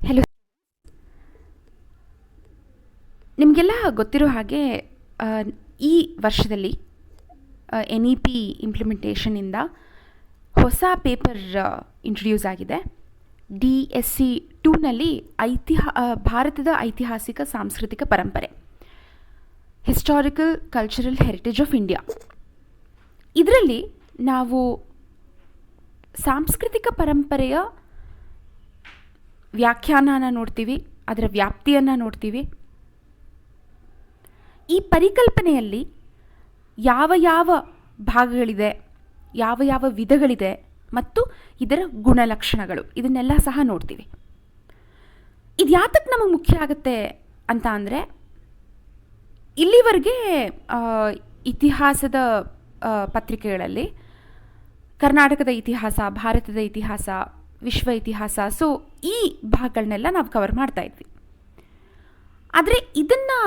Hello, ನಿಮಗೆಲ್ಲ ಗೊತ್ತಿರೋ ಹಾಗೆ ಆ, ಈ ವರ್ಷದಲ್ಲಿ NEP ಇಂಪ್ಲಿಮೆಂಟೇಷನಿಂದ ಹೊಸ ಪೇಪರ್ ಇಂಟ್ರೊಡ್ಯೂಸ್ ಆಗಿದೆ. DSC 2ನಲ್ಲಿ ಭಾರತದ ಐತಿಹಾಸಿಕ ಸಾಂಸ್ಕೃತಿಕ ಪರಂಪರೆ, historical cultural heritage of India. ಇದರಲ್ಲಿ ನಾವು ಸಾಂಸ್ಕೃತಿಕ ಪರಂಪರೆಯ ವ್ಯಾಖ್ಯಾನನ ನೋಡ್ತೀವಿ, ಅದರ ವ್ಯಾಪ್ತಿಯನ್ನು ನೋಡ್ತೀವಿ. ಈ ಪರಿಕಲ್ಪನೆಯಲ್ಲಿ ಯಾವ ಯಾವ ಭಾಗಗಳಿದೆ, ಯಾವ ಯಾವ ವಿಧಗಳಿದೆ ಮತ್ತು ಇದರ ಗುಣಲಕ್ಷಣಗಳು, ಇದನ್ನೆಲ್ಲ ಸಹ ನೋಡ್ತೀವಿ. ಇದು ಯಾತಕ್ಕೆ ನಮಗೆ ಮುಖ್ಯ ಆಗುತ್ತೆ ಅಂತ ಅಂದರೆ, ಇಲ್ಲಿವರೆಗೆ ಇತಿಹಾಸದ ಪತ್ರಿಕೆಗಳಲ್ಲಿ ಕರ್ನಾಟಕದ ಇತಿಹಾಸ, ಭಾರತದ ಇತಿಹಾಸ, ವಿಶ್ವ ಇತಿಹಾಸ, ಸೊ ಈ ಭಾಗಗಳನ್ನೆಲ್ಲ ನಾವು ಕವರ್ ಮಾಡ್ತಾ ಇದ್ವಿ. ಆದರೆ ಇದನ್ನು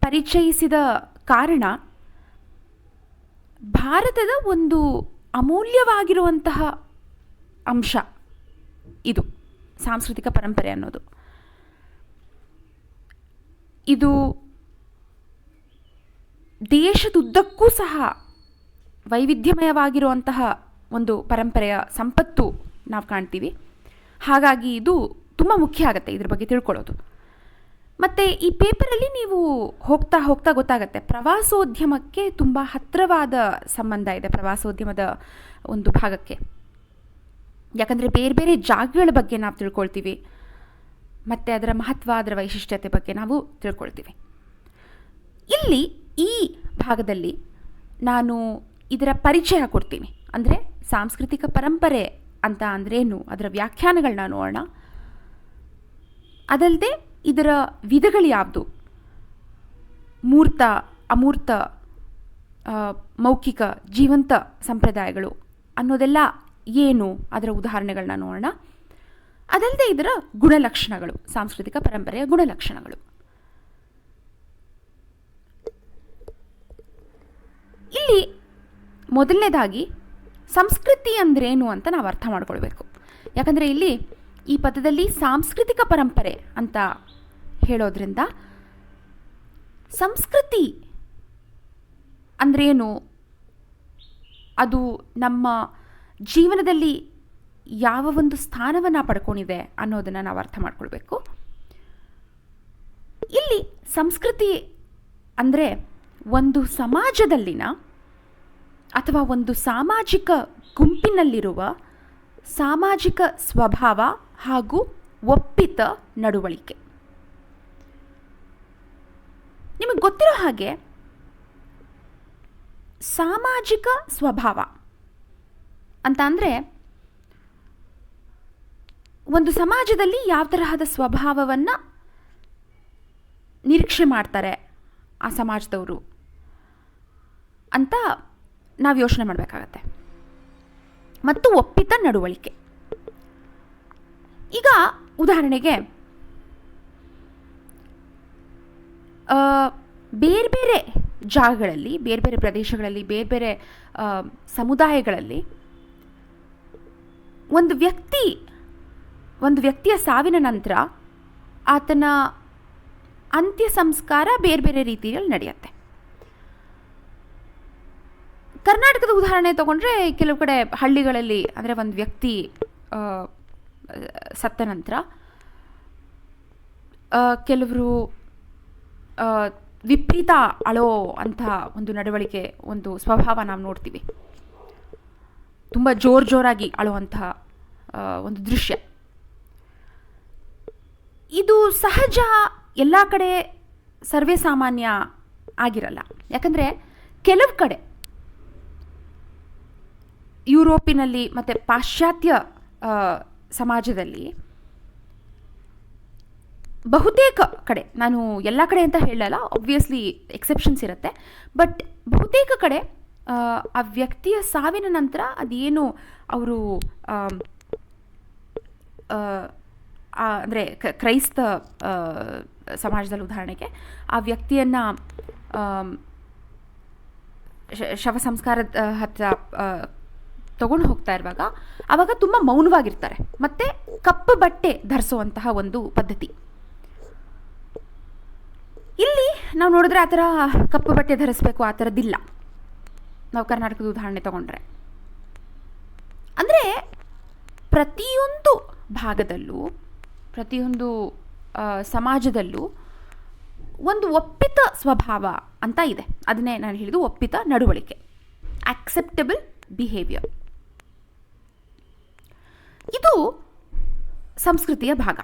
ಪರಿಚಯಿಸಿದ ಕಾರಣ ಭಾರತದ ಒಂದು ಅಮೂಲ್ಯವಾಗಿರುವಂತಹ ಅಂಶ ಇದು ಸಾಂಸ್ಕೃತಿಕ ಪರಂಪರೆ ಅನ್ನೋದು. ಇದು ದೇಶದುದ್ದಕ್ಕೂ ಸಹ ವೈವಿಧ್ಯಮಯವಾಗಿರುವಂತಹ ಒಂದು ಪರಂಪರೆಯ ಸಂಪತ್ತು ನಾವು ಕಾಣ್ತೀವಿ. ಹಾಗಾಗಿ ಇದು ತುಂಬ ಮುಖ್ಯ ಆಗುತ್ತೆ ಇದ್ರ ಬಗ್ಗೆ ತಿಳ್ಕೊಳ್ಳೋದು. ಮತ್ತು ಈ ಪೇಪರಲ್ಲಿ ನೀವು ಹೋಗ್ತಾ ಹೋಗ್ತಾ ಗೊತ್ತಾಗತ್ತೆ, ಪ್ರವಾಸೋದ್ಯಮಕ್ಕೆ ತುಂಬ ಹತ್ತಿರವಾದ ಸಂಬಂಧ ಇದೆ ಪ್ರವಾಸೋದ್ಯಮದ ಒಂದು ಭಾಗಕ್ಕೆ. ಯಾಕಂದರೆ ಬೇರೆ ಬೇರೆ ಜಾಗಗಳ ಬಗ್ಗೆ ನಾವು ತಿಳ್ಕೊಳ್ತೀವಿ ಮತ್ತು ಅದರ ಮಹತ್ವ, ಅದರ ವೈಶಿಷ್ಟ್ಯತೆ ಬಗ್ಗೆ ನಾವು ತಿಳ್ಕೊಳ್ತೀವಿ. ಇಲ್ಲಿ ಈ ಭಾಗದಲ್ಲಿ ನಾನು ಇದರ ಪರಿಚಯ ಕೊಡ್ತೀನಿ. ಅಂದರೆ ಸಾಂಸ್ಕೃತಿಕ ಪರಂಪರೆ ಅಂತ ಅಂದ್ರೇನು, ಅದರ ವ್ಯಾಖ್ಯಾನಗಳನ್ನ ನೋಡೋಣ. ಅದಲ್ಲದೆ ಇದರ ವಿಧಗಳು ಯಾವುದು, ಮೂರ್ತ, ಅಮೂರ್ತ, ಮೌಖಿಕ, ಜೀವಂತ ಸಂಪ್ರದಾಯಗಳು ಅನ್ನೋದೆಲ್ಲ ಏನು, ಅದರ ಉದಾಹರಣೆಗಳನ್ನ ನೋಡೋಣ. ಅದಲ್ಲದೆ ಇದರ ಗುಣಲಕ್ಷಣಗಳು, ಸಾಂಸ್ಕೃತಿಕ ಪರಂಪರೆಯ ಗುಣಲಕ್ಷಣಗಳು. ಇಲ್ಲಿ ಮೊದಲನೇದಾಗಿ ಸಂಸ್ಕೃತಿ ಅಂದ್ರೇನು ಅಂತ ನಾವು ಅರ್ಥ ಮಾಡ್ಕೊಳ್ಬೇಕು. ಯಾಕಂದರೆ ಇಲ್ಲಿ ಈ ಪದದಲ್ಲಿ ಸಾಂಸ್ಕೃತಿಕ ಪರಂಪರೆ ಅಂತ ಹೇಳೋದ್ರಿಂದ ಸಂಸ್ಕೃತಿ ಅಂದ್ರೇನು, ಅದು ನಮ್ಮ ಜೀವನದಲ್ಲಿ ಯಾವ ಒಂದು ಸ್ಥಾನವನ್ನು ಪಡ್ಕೊಂಡಿದೆ ಅನ್ನೋದನ್ನು ನಾವು ಅರ್ಥ ಮಾಡ್ಕೊಳ್ಬೇಕು. ಇಲ್ಲಿ ಸಂಸ್ಕೃತಿ ಅಂದರೆ ಒಂದು ಸಮಾಜದಲ್ಲಿನ ಅಥವಾ ಒಂದು ಸಾಮಾಜಿಕ ಗುಂಪಿನಲ್ಲಿರುವ ಸಾಮಾಜಿಕ ಸ್ವಭಾವ ಹಾಗೂ ಒಪ್ಪಿತ ನಡವಳಿಕೆ. ನಿಮಗೆ ಗೊತ್ತಿರೋ ಹಾಗೆ ಸಾಮಾಜಿಕ ಸ್ವಭಾವ ಅಂತ ಅಂದರೆ ಒಂದು ಸಮಾಜದಲ್ಲಿ ಯಾವ ತರಹದ ಸ್ವಭಾವವನ್ನು ನಿರೀಕ್ಷೆ ಮಾಡ್ತಾರೆ ಆ ಸಮಾಜದವರು ಅಂತ ನಾವು ಯೋಚನೆ ಮಾಡಬೇಕಾಗತ್ತೆ. ಮತ್ತು ಒಪ್ಪಿತ ನಡವಳಿಕೆ. ಈಗ ಉದಾಹರಣೆಗೆ ಬೇರೆ ಬೇರೆ ಜಾಗಗಳಲ್ಲಿ, ಬೇರೆ ಬೇರೆ ಪ್ರದೇಶಗಳಲ್ಲಿ, ಬೇರೆ ಬೇರೆ ಸಮುದಾಯಗಳಲ್ಲಿ ಒಂದು ವ್ಯಕ್ತಿಯ ಸಾವಿನ ನಂತರ ಆತನ ಅಂತ್ಯ ಸಂಸ್ಕಾರ ಬೇರೆ ಬೇರೆ ರೀತಿಯಲ್ಲಿ ನಡೆಯುತ್ತೆ. ಕರ್ನಾಟಕದ ಉದಾಹರಣೆ ತಗೊಂಡ್ರೆ ಕೆಲವು ಕಡೆ ಹಳ್ಳಿಗಳಲ್ಲಿ, ಅಂದರೆ ಒಂದು ವ್ಯಕ್ತಿ ಸತ್ತ ನಂತರ ಕೆಲವರು ವಿಪರೀತ ಅಳೋ ಅಂಥ ಒಂದು ನಡವಳಿಕೆ, ಒಂದು ಸ್ವಭಾವ ನಾವು ನೋಡ್ತೀವಿ. ತುಂಬ ಜೋರಾಗಿ ಅಳುವಂತಹ ಒಂದು ದೃಶ್ಯ. ಇದು ಸಹಜ, ಎಲ್ಲ ಕಡೆ ಸರ್ವೇ ಸಾಮಾನ್ಯ ಆಗಿರಲ್ಲ. ಯಾಕಂದರೆ ಕೆಲವು ಕಡೆ ಯುರೋಪಿನಲ್ಲಿ ಮತ್ತು ಪಾಶ್ಚಾತ್ಯ ಸಮಾಜದಲ್ಲಿ ಬಹುತೇಕ ಕಡೆ, ನಾನು ಎಲ್ಲ ಕಡೆ ಅಂತ ಹೇಳಲ್ಲ, ಆಬ್ವಿಯಸ್ಲಿ ಎಕ್ಸೆಪ್ಷನ್ಸ್ ಇರುತ್ತೆ, ಬಟ್ ಬಹುತೇಕ ಕಡೆ ಆ ವ್ಯಕ್ತಿಯ ಸಾವಿನ ನಂತರ ಅದೇನು ಅವರು ಅಂದರೆ ಕ್ರೈಸ್ತ ಸಮಾಜದಲ್ಲಿ ಉದಾಹರಣೆಗೆ ಆ ವ್ಯಕ್ತಿಯನ್ನು ಶವ ಸಂಸ್ಕಾರದ ಹತ್ತಿರ ತಗೊಂಡು ಹೋಗ್ತಾ ಇರುವಾಗ ಆವಾಗ ತುಂಬ ಮೌನವಾಗಿರ್ತಾರೆ ಮತ್ತು ಕಪ್ಪು ಬಟ್ಟೆ ಧರಿಸುವಂತಹ ಒಂದು ಪದ್ಧತಿ. ಇಲ್ಲಿ ನಾವು ನೋಡಿದ್ರೆ ಆ ಥರ ಕಪ್ಪು ಬಟ್ಟೆ ಧರಿಸ್ಬೇಕು ಆ ಥರದ್ದಿಲ್ಲ. ನಾವು ಕರ್ನಾಟಕದ ಉದಾಹರಣೆ ತಗೊಂಡ್ರೆ, ಅಂದರೆ ಪ್ರತಿಯೊಂದು ಭಾಗದಲ್ಲೂ ಪ್ರತಿಯೊಂದು ಸಮಾಜದಲ್ಲೂ ಒಂದು ಒಪ್ಪಿತ ಸ್ವಭಾವ ಅಂತ ಇದೆ. ಅದನ್ನೇ ನಾನು ಹೇಳಿದ್ದು ಒಪ್ಪಿತ ನಡವಳಿಕೆ, ಆಕ್ಸೆಪ್ಟಬಲ್ ಬಿಹೇವಿಯರ್. ಇದು ಸಂಸ್ಕೃತಿಯ ಭಾಗ.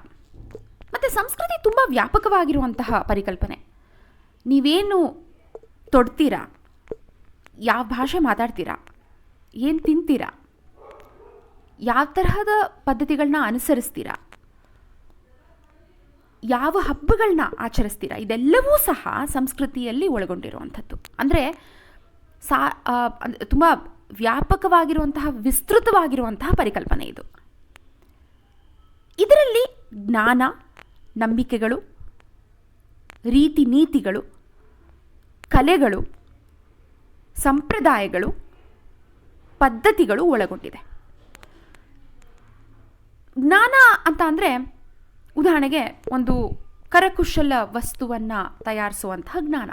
ಮತ್ತು ಸಂಸ್ಕೃತಿ ತುಂಬ ವ್ಯಾಪಕವಾಗಿರುವಂತಹ ಪರಿಕಲ್ಪನೆ. ನೀವೇನು ತೊಡ್ತೀರಾ, ಯಾವ ಭಾಷೆ ಮಾತಾಡ್ತೀರಾ, ಏನು ತಿಂತೀರಾ, ಯಾವ ತರಹದ ಪದ್ಧತಿಗಳನ್ನ ಅನುಸರಿಸ್ತೀರಾ, ಯಾವ ಹಬ್ಬಗಳನ್ನ ಆಚರಿಸ್ತೀರಾ, ಇದೆಲ್ಲವೂ ಸಹ ಸಂಸ್ಕೃತಿಯಲ್ಲಿ ಒಳಗೊಂಡಿರುವಂಥದ್ದು. ಅಂದರೆ ತುಂಬ ವ್ಯಾಪಕವಾಗಿರುವಂತಹ ವಿಸ್ತೃತವಾಗಿರುವಂತಹ ಪರಿಕಲ್ಪನೆ ಇದು. ಇದರಲ್ಲಿ ಜ್ಞಾನ, ನಂಬಿಕೆಗಳು, ರೀತಿ ನೀತಿಗಳು, ಕಲೆಗಳು, ಸಂಪ್ರದಾಯಗಳು, ಪದ್ಧತಿಗಳು ಒಳಗೊಂಡಿದೆ. ಜ್ಞಾನ ಅಂತ ಅಂದರೆ ಉದಾಹರಣೆಗೆ ಒಂದು ಕರಕುಶಲ ವಸ್ತುವನ್ನು ತಯಾರಿಸುವಂತಹ ಜ್ಞಾನ,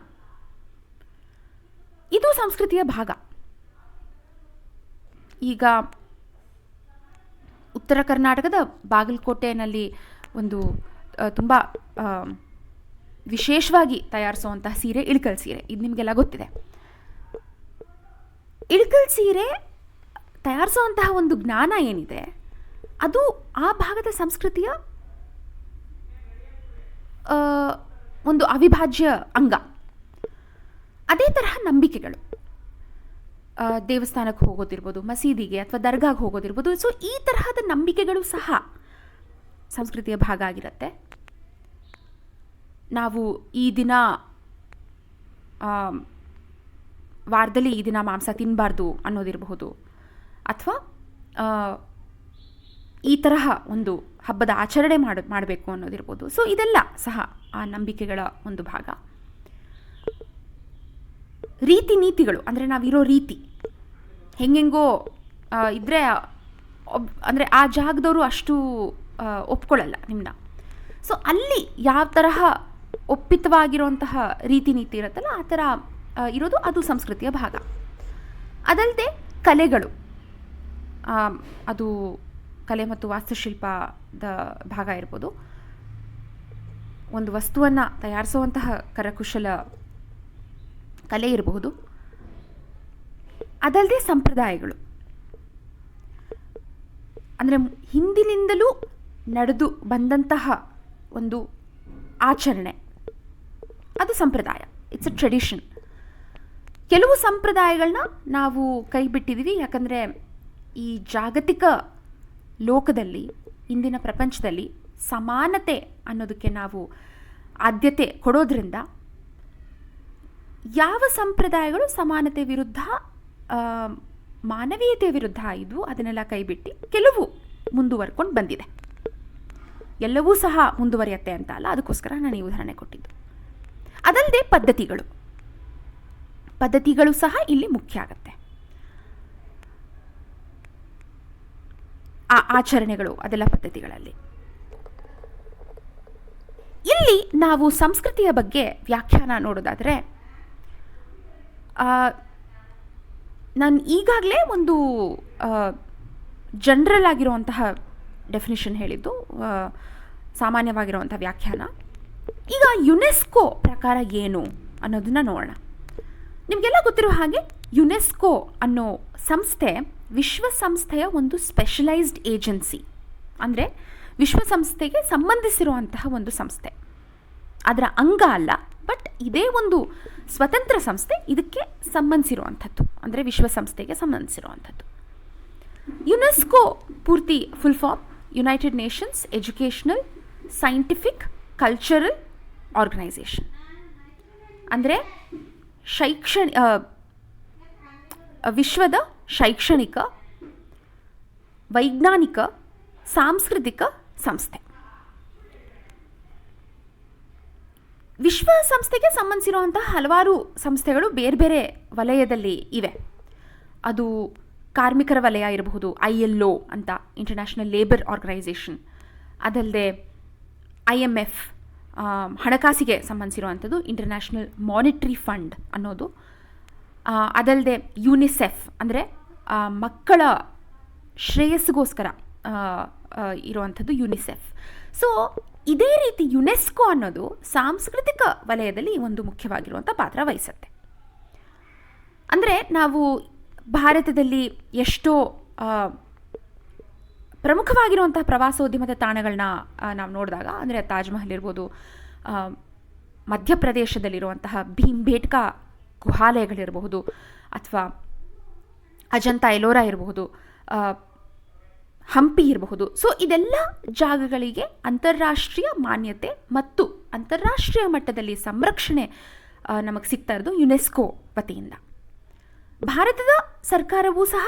ಇದು ಸಂಸ್ಕೃತಿಯ ಭಾಗ. ಈಗ ಉತ್ತರ ಕರ್ನಾಟಕದ ಬಾಗಲಕೋಟೆಯಲ್ಲಿ ಒಂದು ತುಂಬ ವಿಶೇಷವಾಗಿ ತಯಾರಿಸುವಂತಹ ಸೀರೆ ಇಳಕಲ್ ಸೀರೆ. ಇದು ನಿಮಗೆಲ್ಲ ಗೊತ್ತಿದೆ. ಇಳಕಲ್ ಸೀರೆ ತಯಾರಿಸುವಂತಹ ಒಂದು ಜ್ಞಾನ ಏನಿದೆ ಅದು ಆ ಭಾಗದ ಸಂಸ್ಕೃತಿಯ ಒಂದು ಅವಿಭಾಜ್ಯ ಅಂಗ. ಅದೇ ತರಹ ನಂಬಿಕೆಗಳು, ದೇವಸ್ಥಾನಕ್ಕೆ ಹೋಗೋದಿರ್ಬೋದು, ಮಸೀದಿಗೆ ಅಥವಾ ದರ್ಗಾಗೆ ಹೋಗೋದಿರ್ಬೋದು. ಸೊ ಈ ತರಹದ ನಂಬಿಕೆಗಳು ಸಹ ಸಂಸ್ಕೃತಿಯ ಭಾಗ ಆಗಿರುತ್ತೆ. ನಾವು ಈ ದಿನ ವಾರದಲ್ಲಿ ಈ ದಿನ ಮಾಂಸ ತಿನ್ನಬಾರ್ದು ಅನ್ನೋದಿರಬಹುದು, ಅಥವಾ ಈ ತರಹ ಒಂದು ಹಬ್ಬದ ಆಚರಣೆ ಮಾಡಬೇಕು ಅನ್ನೋದಿರ್ಬೋದು. ಸೊ ಇದೆಲ್ಲ ಸಹ ಆ ನಂಬಿಕೆಗಳ ಒಂದು ಭಾಗ. ರೀತಿ ನೀತಿಗಳು ಅಂದರೆ ನಾವಿರೋ ರೀತಿ ಹೆಂಗೆಂಗೋ ಇದ್ದರೆ ಅಂದರೆ ಆ ಜಾಗದವರು ಅಷ್ಟು ಒಪ್ಕೊಳ್ಳಲ್ಲ ನಿಮ್ಮನ್ನ. ಸೊ ಅಲ್ಲಿ ಯಾವ ತರಹ ಒಪ್ಪಿತವಾಗಿರುವಂತಹ ರೀತಿ ನೀತಿ ಇರುತ್ತಲ್ಲ ಆ ಥರ ಇರೋದು ಅದು ಸಂಸ್ಕೃತಿಯ ಭಾಗ. ಅದಲ್ಲದೆ ಕಲೆಗಳು, ಅದು ಕಲೆ ಮತ್ತು ವಾಸ್ತುಶಿಲ್ಪದ ಭಾಗ ಇರ್ಬೋದು. ಒಂದು ವಸ್ತುವನ್ನು ತಯಾರಿಸುವಂತಹ ಕರಕುಶಲ ಕಲೆ ಇರಬಹುದು. ಅದಲ್ಲದೆ ಸಂಪ್ರದಾಯಗಳು ಅಂದರೆ ಹಿಂದಿನಿಂದಲೂ ನಡೆದು ಬಂದಂತಹ ಒಂದು ಆಚರಣೆ, ಅದು ಸಂಪ್ರದಾಯ. It's a tradition. ಕೆಲವು ಸಂಪ್ರದಾಯಗಳನ್ನ ನಾವು ಕೈ ಬಿಟ್ಟಿದ್ದೀವಿ, ಯಾಕಂದರೆ ಈ ಜಾಗತಿಕ ಲೋಕದಲ್ಲಿ, ಇಂದಿನ ಪ್ರಪಂಚದಲ್ಲಿ ಸಮಾನತೆ ಅನ್ನೋದಕ್ಕೆ ನಾವು ಆದ್ಯತೆ ಕೊಡೋದ್ರಿಂದ ಯಾವ ಸಂಪ್ರದಾಯಗಳು ಸಮಾನತೆ ವಿರುದ್ಧ, ಮಾನವೀಯತೆ ವಿರುದ್ಧ ಇದ್ವು ಅದನ್ನೆಲ್ಲ ಕೈಬಿಟ್ಟು ಕೆಲವು ಮುಂದುವರ್ಕೊಂಡು ಬಂದಿದೆ. ಎಲ್ಲವೂ ಸಹ ಮುಂದುವರಿಯುತ್ತೆ ಅಂತ ಅಲ್ಲ, ಅದಕ್ಕೋಸ್ಕರ ನಾನು ಈ ಉದಾಹರಣೆ ಕೊಟ್ಟಿದ್ದು. ಅದಲ್ಲದೆ ಪದ್ಧತಿಗಳು ಸಹ ಇಲ್ಲಿ ಮುಖ್ಯ ಆಗುತ್ತೆ. ಆ ಆಚರಣೆಗಳು ಅದೆಲ್ಲ ಪದ್ಧತಿಗಳಲ್ಲಿ. ಇಲ್ಲಿ ನಾವು ಸಂಸ್ಕೃತಿಯ ಬಗ್ಗೆ ವ್ಯಾಖ್ಯಾನ ನೋಡೋದಾದರೆ, ನಾನು ಈಗಾಗಲೇ ಒಂದು ಜನರಲ್ ಆಗಿರುವಂತಹ ಡೆಫಿನಿಷನ್ ಹೇಳಿದ್ದು, ಸಾಮಾನ್ಯವಾಗಿರುವಂಥ ವ್ಯಾಖ್ಯಾನ. ಈಗ ಯುನೆಸ್ಕೋ ಪ್ರಕಾರ ಏನು ಅನ್ನೋದನ್ನ ನೋಡೋಣ. ನಿಮಗೆಲ್ಲ ಗೊತ್ತಿರೋ ಹಾಗೆ ಯುನೆಸ್ಕೋ ಅನ್ನೋ ಸಂಸ್ಥೆ ವಿಶ್ವಸಂಸ್ಥೆಯ ಒಂದು ಸ್ಪೆಷಲೈಸ್ಡ್ ಏಜೆನ್ಸಿ. ಅಂದರೆ ವಿಶ್ವಸಂಸ್ಥೆಗೆ ಸಂಬಂಧಿಸಿರುವಂತಹ ಒಂದು ಸಂಸ್ಥೆ. ಅದರ ಅಂಗ ಅಲ್ಲ, ಬಟ್ ಇದೇ ಒಂದು ಸ್ವತಂತ್ರ ಸಂಸ್ಥೆ ಇದಕ್ಕೆ ಸಂಬಂಧಿಸಿರುವಂಥದ್ದು, ಅಂದರೆ ವಿಶ್ವಸಂಸ್ಥೆಗೆ ಸಂಬಂಧಿಸಿರುವಂಥದ್ದು. ಯುನೆಸ್ಕೋ ಪೂರ್ತಿ full form United Nations Educational Scientific Cultural Organization. ಅಂದರೆ ವಿಶ್ವದ ಶೈಕ್ಷಣಿಕ, ವೈಜ್ಞಾನಿಕ, ಸಾಂಸ್ಕೃತಿಕ ಸಂಸ್ಥೆ. ವಿಶ್ವಸಂಸ್ಥೆಗೆ ಸಂಬಂಧಿಸಿರುವಂತಹ ಹಲವಾರು ಸಂಸ್ಥೆಗಳು ಬೇರೆ ಬೇರೆ ವಲಯದಲ್ಲಿ ಇವೆ. ಅದು ಕಾರ್ಮಿಕರ ವಲಯ ಇರಬಹುದು, ILO ಅಂತ, ಇಂಟರ್ನ್ಯಾಷನಲ್ ಲೇಬರ್ ಆರ್ಗನೈಸೇಷನ್. ಅದಲ್ಲದೆ IMF, ಹಣಕಾಸಿಗೆ ಸಂಬಂಧಿಸಿರುವಂಥದ್ದು, ಇಂಟರ್ನ್ಯಾಷನಲ್ ಮಾನಿಟರಿ ಫಂಡ್ ಅನ್ನೋದು, ಅದಲ್ಲದೆ ಯುನಿಸೆಫ್ ಅಂದರೆ ಮಕ್ಕಳ ಶ್ರೇಯಸ್ಸಿಗೋಸ್ಕರ ಇರುವಂಥದ್ದು ಯುನಿಸೆಫ್. ಸೊ ಇದೇ ರೀತಿ ಯುನೆಸ್ಕೋ ಅನ್ನೋದು ಸಾಂಸ್ಕೃತಿಕ ವಲಯದಲ್ಲಿ ಒಂದು ಮುಖ್ಯವಾಗಿರುವಂಥ ಪಾತ್ರ ವಹಿಸುತ್ತೆ. ಅಂದರೆ ನಾವು ಭಾರತದಲ್ಲಿ ಎಷ್ಟೋ ಪ್ರಮುಖವಾಗಿರುವಂತಹ ಪ್ರವಾಸೋದ್ಯಮದ ತಾಣಗಳನ್ನ ನಾವು ನೋಡಿದಾಗ, ಅಂದರೆ ತಾಜ್ ಮಹಲ್ ಇರ್ಬೋದು, ಮಧ್ಯಪ್ರದೇಶದಲ್ಲಿರುವಂತಹ ಭೀಮ್ಬೇಟ್ಕಾ ಗುಹಾಲಯಗಳಿರಬಹುದು, ಅಥವಾ ಅಜಂತ ಎಲೋರಾ ಇರಬಹುದು, ಹಂಪಿ ಇರಬಹುದು. ಸೊ ಇದೆಲ್ಲ ಜಾಗಗಳಿಗೆ ಅಂತಾರಾಷ್ಟ್ರೀಯ ಮಾನ್ಯತೆ ಮತ್ತು ಅಂತಾರಾಷ್ಟ್ರೀಯ ಮಟ್ಟದಲ್ಲಿ ಸಂರಕ್ಷಣೆ ನಮಗೆ ಸಿಗ್ತಾ ಇರೋದು ಯುನೆಸ್ಕೋ ವತಿಯಿಂದ. ಭಾರತದ ಸರ್ಕಾರವೂ ಸಹ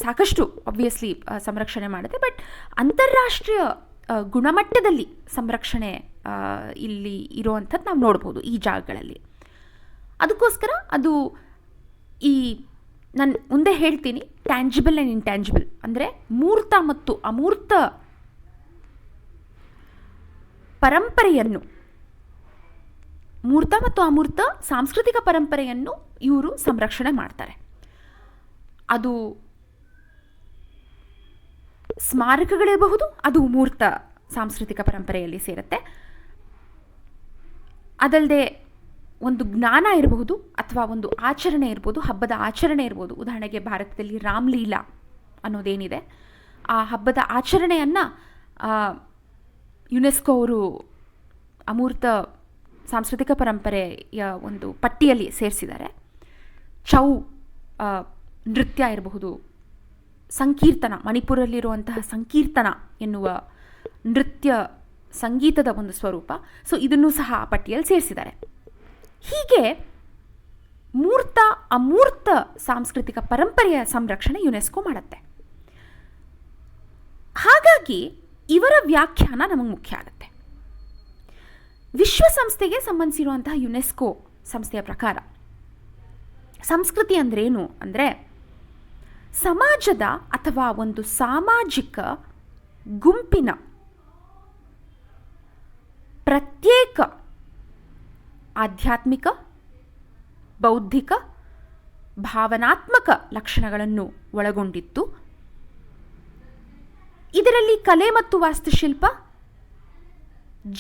ಸಾಕಷ್ಟು ಆಬ್ವಿಯಸ್ಲಿ ಸಂರಕ್ಷಣೆ ಮಾಡುತ್ತೆ, ಬಟ್ ಅಂತಾರಾಷ್ಟ್ರೀಯ ಗುಣಮಟ್ಟದಲ್ಲಿ ಸಂರಕ್ಷಣೆ ಇಲ್ಲಿ ಇರುವಂಥದ್ದು ನಾವು ನೋಡ್ಬೋದು ಈ ಜಾಗಗಳಲ್ಲಿ. ಅದಕ್ಕೋಸ್ಕರ ಅದು ಈ ನಾನು ಮುಂದೆ ಹೇಳ್ತೀನಿ, ಟ್ಯಾಂಜಿಬಲ್ ಆ್ಯಂಡ್ ಇಂಟ್ಯಾಂಜಿಬಲ್ ಅಂದರೆ ಮೂರ್ತ ಮತ್ತು ಅಮೂರ್ತ ಪರಂಪರೆಯನ್ನು, ಮೂರ್ತ ಮತ್ತು ಅಮೂರ್ತ ಸಾಂಸ್ಕೃತಿಕ ಪರಂಪರೆಯನ್ನು ಇವರು ಸಂರಕ್ಷಣೆ ಮಾಡ್ತಾರೆ. ಅದು ಸ್ಮಾರಕಗಳಿರಬಹುದು, ಅದು ಮೂರ್ತ ಸಾಂಸ್ಕೃತಿಕ ಪರಂಪರೆಯಲ್ಲಿ ಸೇರುತ್ತೆ. ಅದಲ್ಲದೆ ಒಂದು ಜ್ಞಾನ ಇರಬಹುದು, ಅಥವಾ ಒಂದು ಆಚರಣೆ ಇರ್ಬೋದು, ಹಬ್ಬದ ಆಚರಣೆ ಇರ್ಬೋದು. ಉದಾಹರಣೆಗೆ ಭಾರತದಲ್ಲಿ ರಾಮಲೀಲಾ ಅನ್ನೋದೇನಿದೆ, ಆ ಹಬ್ಬದ ಆಚರಣೆಯನ್ನು ಯುನೆಸ್ಕೋ ಅವರು ಅಮೂರ್ತ ಸಾಂಸ್ಕೃತಿಕ ಪರಂಪರೆಯ ಒಂದು ಪಟ್ಟಿಯಲ್ಲಿ ಸೇರಿಸಿದ್ದಾರೆ. ಛೌ ನೃತ್ಯ ಇರಬಹುದು, ಸಂಕೀರ್ತನ, ಮಣಿಪುರಲ್ಲಿರುವಂತಹ ಸಂಕೀರ್ತನ ಎನ್ನುವ ನೃತ್ಯ ಸಂಗೀತದ ಒಂದು ಸ್ವರೂಪ. ಸೊ ಇದನ್ನು ಸಹ ಆ ಪಟ್ಟಿಯಲ್ಲಿ ಸೇರಿಸಿದ್ದಾರೆ. ಹೀಗೆ ಮೂರ್ತ ಅಮೂರ್ತ ಸಾಂಸ್ಕೃತಿಕ ಪರಂಪರೆಯ ಸಂರಕ್ಷಣೆ ಯುನೆಸ್ಕೋ ಮಾಡುತ್ತೆ. ಹಾಗಾಗಿ ಇವರ ವ್ಯಾಖ್ಯಾನ ನಮಗೆ ಮುಖ್ಯ ಆಗುತ್ತೆ. ವಿಶ್ವಸಂಸ್ಥೆಗೆ ಸಂಬಂಧಿಸಿರುವಂತಹ ಯುನೆಸ್ಕೋ ಸಂಸ್ಥೆಯ ಪ್ರಕಾರ ಸಂಸ್ಕೃತಿ ಅಂದ್ರೇನು ಅಂದರೆ ಸಮಾಜದ ಅಥವಾ ಒಂದು ಸಾಮಾಜಿಕ ಗುಂಪಿನ ಪ್ರತ್ಯೇಕ ಆಧ್ಯಾತ್ಮಿಕ, ಬೌದ್ಧಿಕ, ಭಾವನಾತ್ಮಕ ಲಕ್ಷಣಗಳನ್ನು ಒಳಗೊಂಡಿತ್ತು. ಇದರಲ್ಲಿ ಕಲೆ ಮತ್ತು ವಾಸ್ತುಶಿಲ್ಪ,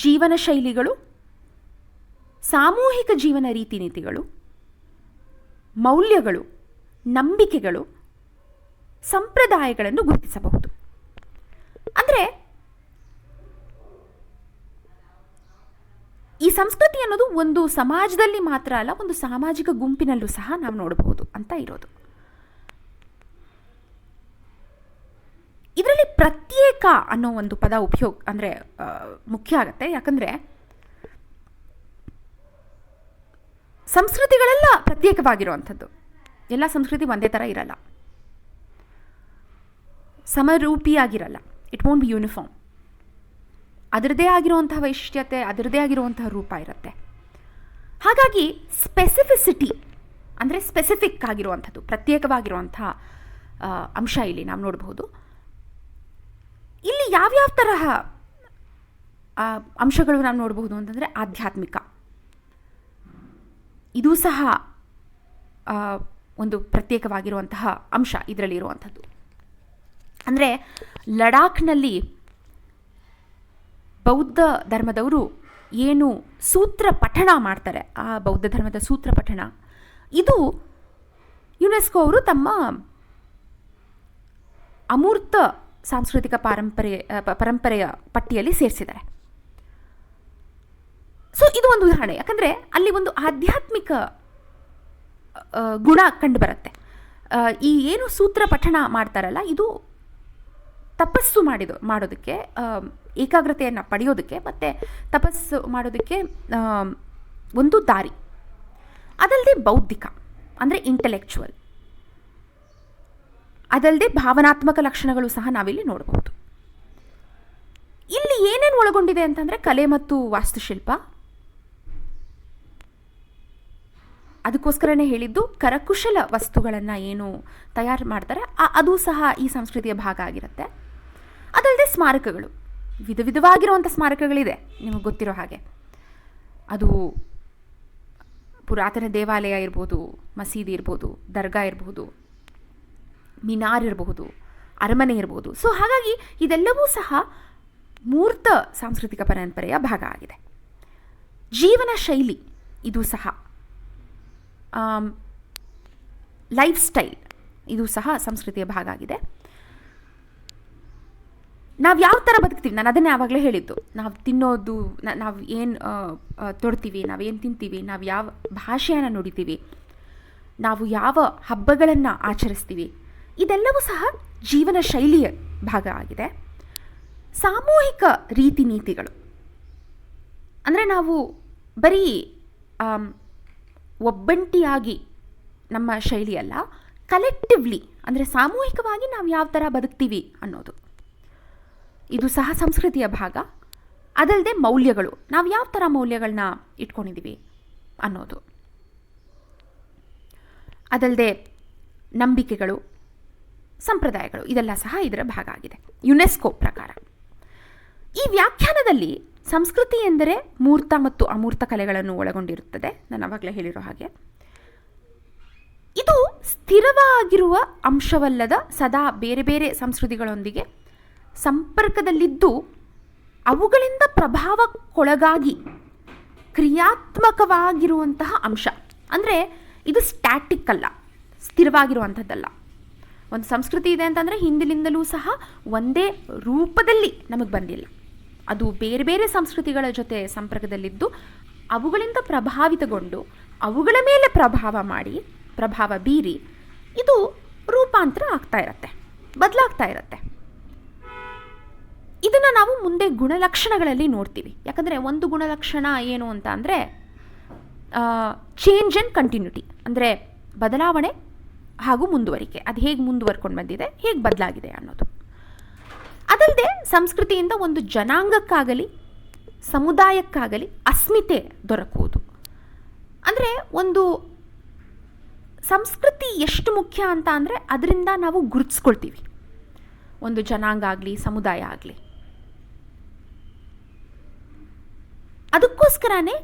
ಜೀವನ ಶೈಲಿಗಳು, ಸಾಮೂಹಿಕ ಜೀವನ ರೀತಿ ನೀತಿಗಳು, ಮೌಲ್ಯಗಳು, ನಂಬಿಕೆಗಳು, ಸಂಪ್ರದಾಯಗಳನ್ನು ಗುರುತಿಸಬಹುದು. ಅಂದರೆ ಈ ಸಂಸ್ಕೃತಿ ಅನ್ನೋದು ಒಂದು ಸಮಾಜದಲ್ಲಿ ಮಾತ್ರ ಅಲ್ಲ, ಒಂದು ಸಾಮಾಜಿಕ ಗುಂಪಿನಲ್ಲೂ ಸಹ ನಾವು ನೋಡಬಹುದು ಅಂತ ಇರೋದು. ಇದರಲ್ಲಿ ಪ್ರತ್ಯೇಕ ಅನ್ನೋ ಒಂದು ಪದ ಉಪಯೋಗ ಅಂದರೆ ಮುಖ್ಯ ಆಗುತ್ತೆ. ಯಾಕಂದರೆ ಸಂಸ್ಕೃತಿಗಳೆಲ್ಲ ಪ್ರತ್ಯೇಕವಾಗಿರುವಂಥದ್ದು, ಎಲ್ಲ ಸಂಸ್ಕೃತಿ ಒಂದೇ ಥರ ಇರಲ್ಲ, ಸಮರೂಪಿಯಾಗಿರಲ್ಲ. It won't be uniform. ಅದರದೇ ಆಗಿರುವಂತಹ ವೈಶಿಷ್ಟ್ಯತೆ, ಅದರದೇ ಆಗಿರುವಂತಹ ರೂಪ ಇರುತ್ತೆ. ಹಾಗಾಗಿ ಸ್ಪೆಸಿಫಿಸಿಟಿ ಅಂದರೆ ಸ್ಪೆಸಿಫಿಕ್ ಆಗಿರುವಂಥದ್ದು, ಪ್ರತ್ಯೇಕವಾಗಿರುವಂತಹ ಅಂಶ ಇಲ್ಲಿ ನಾವು ನೋಡಬಹುದು. ಇಲ್ಲಿ ಯಾವ್ಯಾವ ತರಹ ಅಂಶಗಳು ನಾವು ನೋಡಬಹುದು ಅಂತಂದರೆ ಆಧ್ಯಾತ್ಮಿಕ, ಇದೂ ಸಹ ಒಂದು ಪ್ರತ್ಯೇಕವಾಗಿರುವಂತಹ ಅಂಶ ಇದರಲ್ಲಿರುವಂಥದ್ದು. ಅಂದರೆ ಲಡಾಖ್ನಲ್ಲಿ ಬೌದ್ಧ ಧರ್ಮದವರು ಏನು ಸೂತ್ರ ಪಠಣ ಮಾಡ್ತಾರೆ, ಆ ಬೌದ್ಧ ಧರ್ಮದ ಸೂತ್ರ ಪಠಣ, ಇದು ಯುನೆಸ್ಕೋ ಅವರು ತಮ್ಮ ಅಮೂರ್ತ ಸಾಂಸ್ಕೃತಿಕ ಪರಂಪರೆಯ ಪಟ್ಟಿಯಲ್ಲಿ ಸೇರಿಸಿದ್ದಾರೆ. ಸೊ ಇದು ಒಂದು ಉದಾಹರಣೆ. ಯಾಕಂದರೆ ಅಲ್ಲಿ ಒಂದು ಆಧ್ಯಾತ್ಮಿಕ ಗುಣ ಕಂಡು ಬರುತ್ತೆ. ಈ ಏನು ಸೂತ್ರ ಪಠಣ ಮಾಡ್ತಾರಲ್ಲ, ಇದು ತಪಸ್ಸು ಮಾಡೋದಕ್ಕೆ, ಏಕಾಗ್ರತೆಯನ್ನು ಪಡೆಯೋದಕ್ಕೆ ಮತ್ತು ತಪಸ್ಸು ಮಾಡೋದಕ್ಕೆ ಒಂದು ದಾರಿ. ಅದಲ್ಲದೆ ಬೌದ್ಧಿಕ ಅಂದರೆ ಇಂಟೆಲೆಕ್ಚುವಲ್, ಅದಲ್ಲದೆ ಭಾವನಾತ್ಮಕ ಲಕ್ಷಣಗಳು ಸಹ ನಾವಿಲ್ಲಿ ನೋಡಬಹುದು. ಇಲ್ಲಿ ಏನೇನು ಒಳಗೊಂಡಿದೆ ಅಂತಂದರೆ ಕಲೆ ಮತ್ತು ವಾಸ್ತುಶಿಲ್ಪ. ಅದಕ್ಕೋಸ್ಕರನೇ ಹೇಳಿದ್ದು ಕರಕುಶಲ ವಸ್ತುಗಳನ್ನು ಏನು ತಯಾರು ಮಾಡ್ತಾರೆ ಅದು ಸಹ ಈ ಸಂಸ್ಕೃತಿಯ ಭಾಗ ಆಗಿರುತ್ತೆ. ಅದಲ್ಲದೆ ಸ್ಮಾರಕಗಳು, ವಿಧ ವಿಧವಾಗಿರುವಂಥ ಸ್ಮಾರಕಗಳಿದೆ ನಿಮಗೆ ಗೊತ್ತಿರೋ ಹಾಗೆ. ಅದು ಪುರಾತನ ದೇವಾಲಯ ಇರ್ಬೋದು, ಮಸೀದಿ ಇರ್ಬೋದು, ದರ್ಗಾ ಇರ್ಬೋದು, ಮಿನಾರ್ ಇರಬಹುದು, ಅರಮನೆ ಇರ್ಬೋದು. ಸೊ ಹಾಗಾಗಿ ಇದೆಲ್ಲವೂ ಸಹ ಮೂರ್ತ ಸಾಂಸ್ಕೃತಿಕ ಪರಂಪರೆಯ ಭಾಗ ಆಗಿದೆ. ಜೀವನ ಶೈಲಿ ಇದು ಸಹ, ಲೈಫ್ ಸ್ಟೈಲ್ ಇದು ಸಹ ಸಂಸ್ಕೃತಿಯ ಭಾಗ ಆಗಿದೆ. ನಾವು ಯಾವ ಥರ ಬದುಕ್ತೀವಿ, ನಾನು ಅದನ್ನೇ ಆವಾಗಲೇ ಹೇಳಿದ್ದು. ನಾವು ತಿನ್ನೋದು, ನಾವು ಏನು ತೊಡ್ತೀವಿ, ನಾವೇನು ತಿಂತೀವಿ, ನಾವು ಯಾವ ಭಾಷೆಯನ್ನು ನುಡಿತೀವಿ, ನಾವು ಯಾವ ಹಬ್ಬಗಳನ್ನು ಆಚರಿಸ್ತೀವಿ, ಇದೆಲ್ಲವೂ ಸಹ ಜೀವನ ಶೈಲಿಯ ಭಾಗ ಆಗಿದೆ. ಸಾಮೂಹಿಕ ರೀತಿ ನೀತಿಗಳು ಅಂದರೆ ನಾವು ಬರೀ ಒಬ್ಬಂಟಿಯಾಗಿ ನಮ್ಮ ಶೈಲಿಯಲ್ಲ, ಕಲೆಕ್ಟಿವ್ಲಿ ಅಂದರೆ ಸಾಮೂಹಿಕವಾಗಿ ನಾವು ಯಾವ ಥರ ಬದುಕ್ತೀವಿ ಅನ್ನೋದು ಇದು ಸಹ ಸಂಸ್ಕೃತಿಯ ಭಾಗ. ಅದಲ್ಲದೆ ಮೌಲ್ಯಗಳು, ನಾವು ಯಾವ ಥರ ಮೌಲ್ಯಗಳನ್ನ ಇಟ್ಕೊಂಡಿದ್ದೀವಿ ಅನ್ನೋದು. ಅದಲ್ಲದೆ ನಂಬಿಕೆಗಳು, ಸಂಪ್ರದಾಯಗಳು, ಇದೆಲ್ಲ ಸಹ ಇದರ ಭಾಗ ಆಗಿದೆ ಯುನೆಸ್ಕೋ ಪ್ರಕಾರ. ಈ ವ್ಯಾಖ್ಯಾನದಲ್ಲಿ ಸಂಸ್ಕೃತಿ ಎಂದರೆ ಮೂರ್ತ ಮತ್ತು ಅಮೂರ್ತ ಕಲೆಗಳನ್ನು ಒಳಗೊಂಡಿರುತ್ತದೆ. ನಾನು ಆವಾಗಲೇ ಹೇಳಿರೋ ಹಾಗೆ ಇದು ಸ್ಥಿರವಾಗಿರುವ ಅಂಶವಲ್ಲದ, ಸದಾ ಬೇರೆ ಬೇರೆ ಸಂಸ್ಕೃತಿಗಳೊಂದಿಗೆ ಸಂಪರ್ಕದಲ್ಲಿದ್ದು ಅವುಗಳಿಂದ ಪ್ರಭಾವಕ್ಕೊಳಗಾಗಿ ಕ್ರಿಯಾತ್ಮಕವಾಗಿರುವಂತಹ ಅಂಶ. ಅಂದರೆ ಇದು ಸ್ಟ್ಯಾಟಿಕ್ ಅಲ್ಲ, ಸ್ಥಿರವಾಗಿರುವಂಥದ್ದಲ್ಲ. ಒಂದು ಸಂಸ್ಕೃತಿ ಇದೆ ಅಂತಂದರೆ ಹಿಂದಿನಿಂದಲೂ ಸಹ ಒಂದೇ ರೂಪದಲ್ಲಿ ನಮಗೆ ಬಂದಿಲ್ಲ. ಅದು ಬೇರೆ ಬೇರೆ ಸಂಸ್ಕೃತಿಗಳ ಜೊತೆ ಸಂಪರ್ಕದಲ್ಲಿದ್ದು ಅವುಗಳಿಂದ ಪ್ರಭಾವಿತಗೊಂಡು ಅವುಗಳ ಮೇಲೆ ಪ್ರಭಾವ ಬೀರಿ ಇದು ರೂಪಾಂತರ ಆಗ್ತಾ ಇರತ್ತೆ, ಬದಲಾಗ್ತಾ ಇರತ್ತೆ. ಇದನ್ನು ನಾವು ಮುಂದೆ ಗುಣಲಕ್ಷಣಗಳಲ್ಲಿ ನೋಡ್ತೀವಿ. ಯಾಕಂದರೆ ಒಂದು ಗುಣಲಕ್ಷಣ ಏನು ಅಂತ ಅಂದರೆ ಚೇಂಜ್ ಆ್ಯಂಡ್ ಕಂಟಿನ್ಯೂಟಿ, ಅಂದರೆ ಬದಲಾವಣೆ ಹಾಗೂ ಮುಂದುವರಿಕೆ. ಅದು ಹೇಗೆ ಮುಂದುವರ್ಕೊಂಡು ಬಂದಿದೆ, ಹೇಗೆ ಬದಲಾಗಿದೆ ಅನ್ನೋದು. ಅದಲ್ಲದೆ ಸಂಸ್ಕೃತಿಯಿಂದ ಒಂದು ಜನಾಂಗಕ್ಕಾಗಲಿ ಸಮುದಾಯಕ್ಕಾಗಲಿ ಅಸ್ಮಿತೆ ದೊರಕುವುದು. ಅಂದರೆ ಒಂದು ಸಂಸ್ಕೃತಿ ಎಷ್ಟು ಮುಖ್ಯ ಅಂತ ಅಂದರೆ ಅದರಿಂದ ನಾವು ಗುರುತಿಸ್ಕೊಳ್ತೀವಿ, ಒಂದು ಜನಾಂಗ ಆಗಲಿ ಸಮುದಾಯ ಆಗಲಿ. ಅದಕ್ಕೋಸ್ಕರನೇ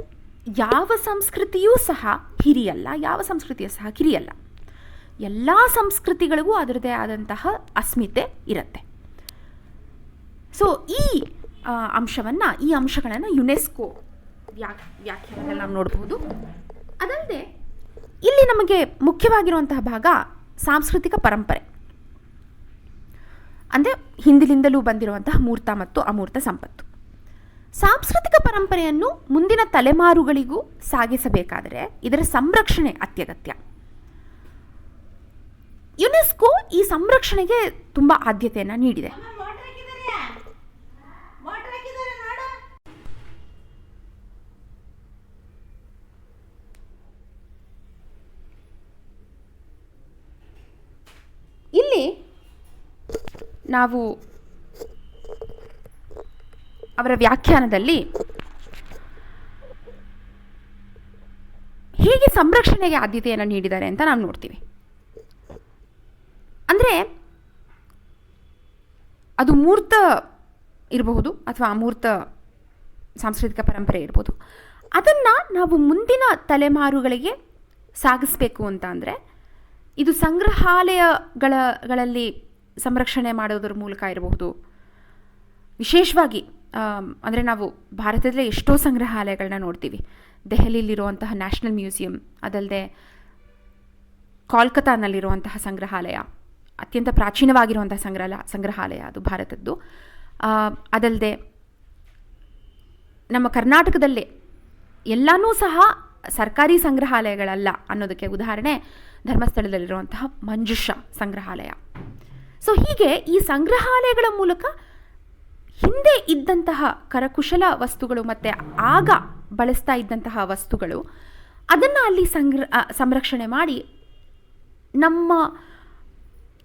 ಯಾವ ಸಂಸ್ಕೃತಿಯೂ ಸಹ ಹಿರಿಯಲ್ಲ, ಯಾವ ಸಂಸ್ಕೃತಿಯೂ ಸಹ ಕಿರಿಯಲ್ಲ. ಎಲ್ಲ ಸಂಸ್ಕೃತಿಗಳಿಗೂ ಅದರದೇ ಆದಂತಹ ಅಸ್ಮಿತೆ ಇರುತ್ತೆ. ಸೊ ಈ ಅಂಶಗಳನ್ನು ಯುನೆಸ್ಕೋ ವ್ಯಾಖ್ಯಾನದಲ್ಲಿ ನಾವು ನೋಡಬಹುದು. ಅದಲ್ಲದೆ ಇಲ್ಲಿ ನಮಗೆ ಮುಖ್ಯವಾಗಿರುವಂತಹ ಭಾಗ ಸಾಂಸ್ಕೃತಿಕ ಪರಂಪರೆ, ಅಂದರೆ ಹಿಂದಿನಿಂದಲೂ ಬಂದಿರುವಂತಹ ಮೂರ್ತ ಮತ್ತು ಅಮೂರ್ತ ಸಂಪತ್ತು. ಸಾಂಸ್ಕೃತಿಕ ಪರಂಪರೆಯನ್ನು ಮುಂದಿನ ತಲೆಮಾರುಗಳಿಗೂ ಸಾಗಿಸಬೇಕಾದರೆ ಇದರ ಸಂರಕ್ಷಣೆ ಅತ್ಯಗತ್ಯ. ಯುನೆಸ್ಕೋ ಈ ಸಂರಕ್ಷಣೆಗೆ ತುಂಬ ಆದ್ಯತೆಯನ್ನು ನೀಡಿದೆ. ಇಲ್ಲಿ ನಾವು ಅವರ ವ್ಯಾಖ್ಯಾನದಲ್ಲಿ ಹೇಗೆ ಸಂರಕ್ಷಣೆಗೆ ಆದ್ಯತೆಯನ್ನು ನೀಡಿದ್ದಾರೆ ಅಂತ ನಾವು ನೋಡ್ತೀವಿ. ಅಂದರೆ ಅದು ಮೂರ್ತ ಇರಬಹುದು ಅಥವಾ ಅಮೂರ್ತ ಸಾಂಸ್ಕೃತಿಕ ಪರಂಪರೆ ಇರ್ಬೋದು. ಅದನ್ನು ನಾವು ಮುಂದಿನ ತಲೆಮಾರುಗಳಿಗೆ ಸಾಗಿಸಬೇಕು ಅಂತ ಅಂದರೆ ಇದು ಸಂಗ್ರಹಾಲಯಗಳಲ್ಲಿ ಸಂರಕ್ಷಣೆ ಮಾಡೋದ್ರ ಮೂಲಕ ಇರಬಹುದು. ವಿಶೇಷವಾಗಿ ಅಂದರೆ ನಾವು ಭಾರತದಲ್ಲೇ ಎಷ್ಟೋ ಸಂಗ್ರಹಾಲಯಗಳನ್ನ ನೋಡ್ತೀವಿ. ದೆಹಲಿಯಲ್ಲಿರುವಂತಹ ನ್ಯಾಷನಲ್ ಮ್ಯೂಸಿಯಂ, ಅದಲ್ಲದೆ ಕೋಲ್ಕತ್ತಾನಲ್ಲಿರುವಂತಹ ಸಂಗ್ರಹಾಲಯ ಅತ್ಯಂತ ಪ್ರಾಚೀನವಾಗಿರುವಂತಹ ಸಂಗ್ರಹಾಲಯ ಅದು ಭಾರತದ್ದು. ಅದಲ್ಲದೆ ನಮ್ಮ ಕರ್ನಾಟಕದಲ್ಲೇ ಎಲ್ಲನೂ ಸಹ ಸರ್ಕಾರಿ ಸಂಗ್ರಹಾಲಯಗಳಲ್ಲ ಅನ್ನೋದಕ್ಕೆ ಉದಾಹರಣೆ ಧರ್ಮಸ್ಥಳದಲ್ಲಿರುವಂತಹ ಮಂಜುಷ ಸಂಗ್ರಹಾಲಯ. ಸೊ ಹೀಗೆ ಈ ಸಂಗ್ರಹಾಲಯಗಳ ಮೂಲಕ ಹಿಂದೆ ಇದ್ದಂತಹ ಕರಕುಶಲ ವಸ್ತುಗಳು ಮತ್ತು ಆಗ ಬಳಸ್ತಾ ಇದ್ದಂತಹ ವಸ್ತುಗಳು ಅದನ್ನು ಅಲ್ಲಿ ಸಂರಕ್ಷಣೆ ಮಾಡಿ ನಮ್ಮ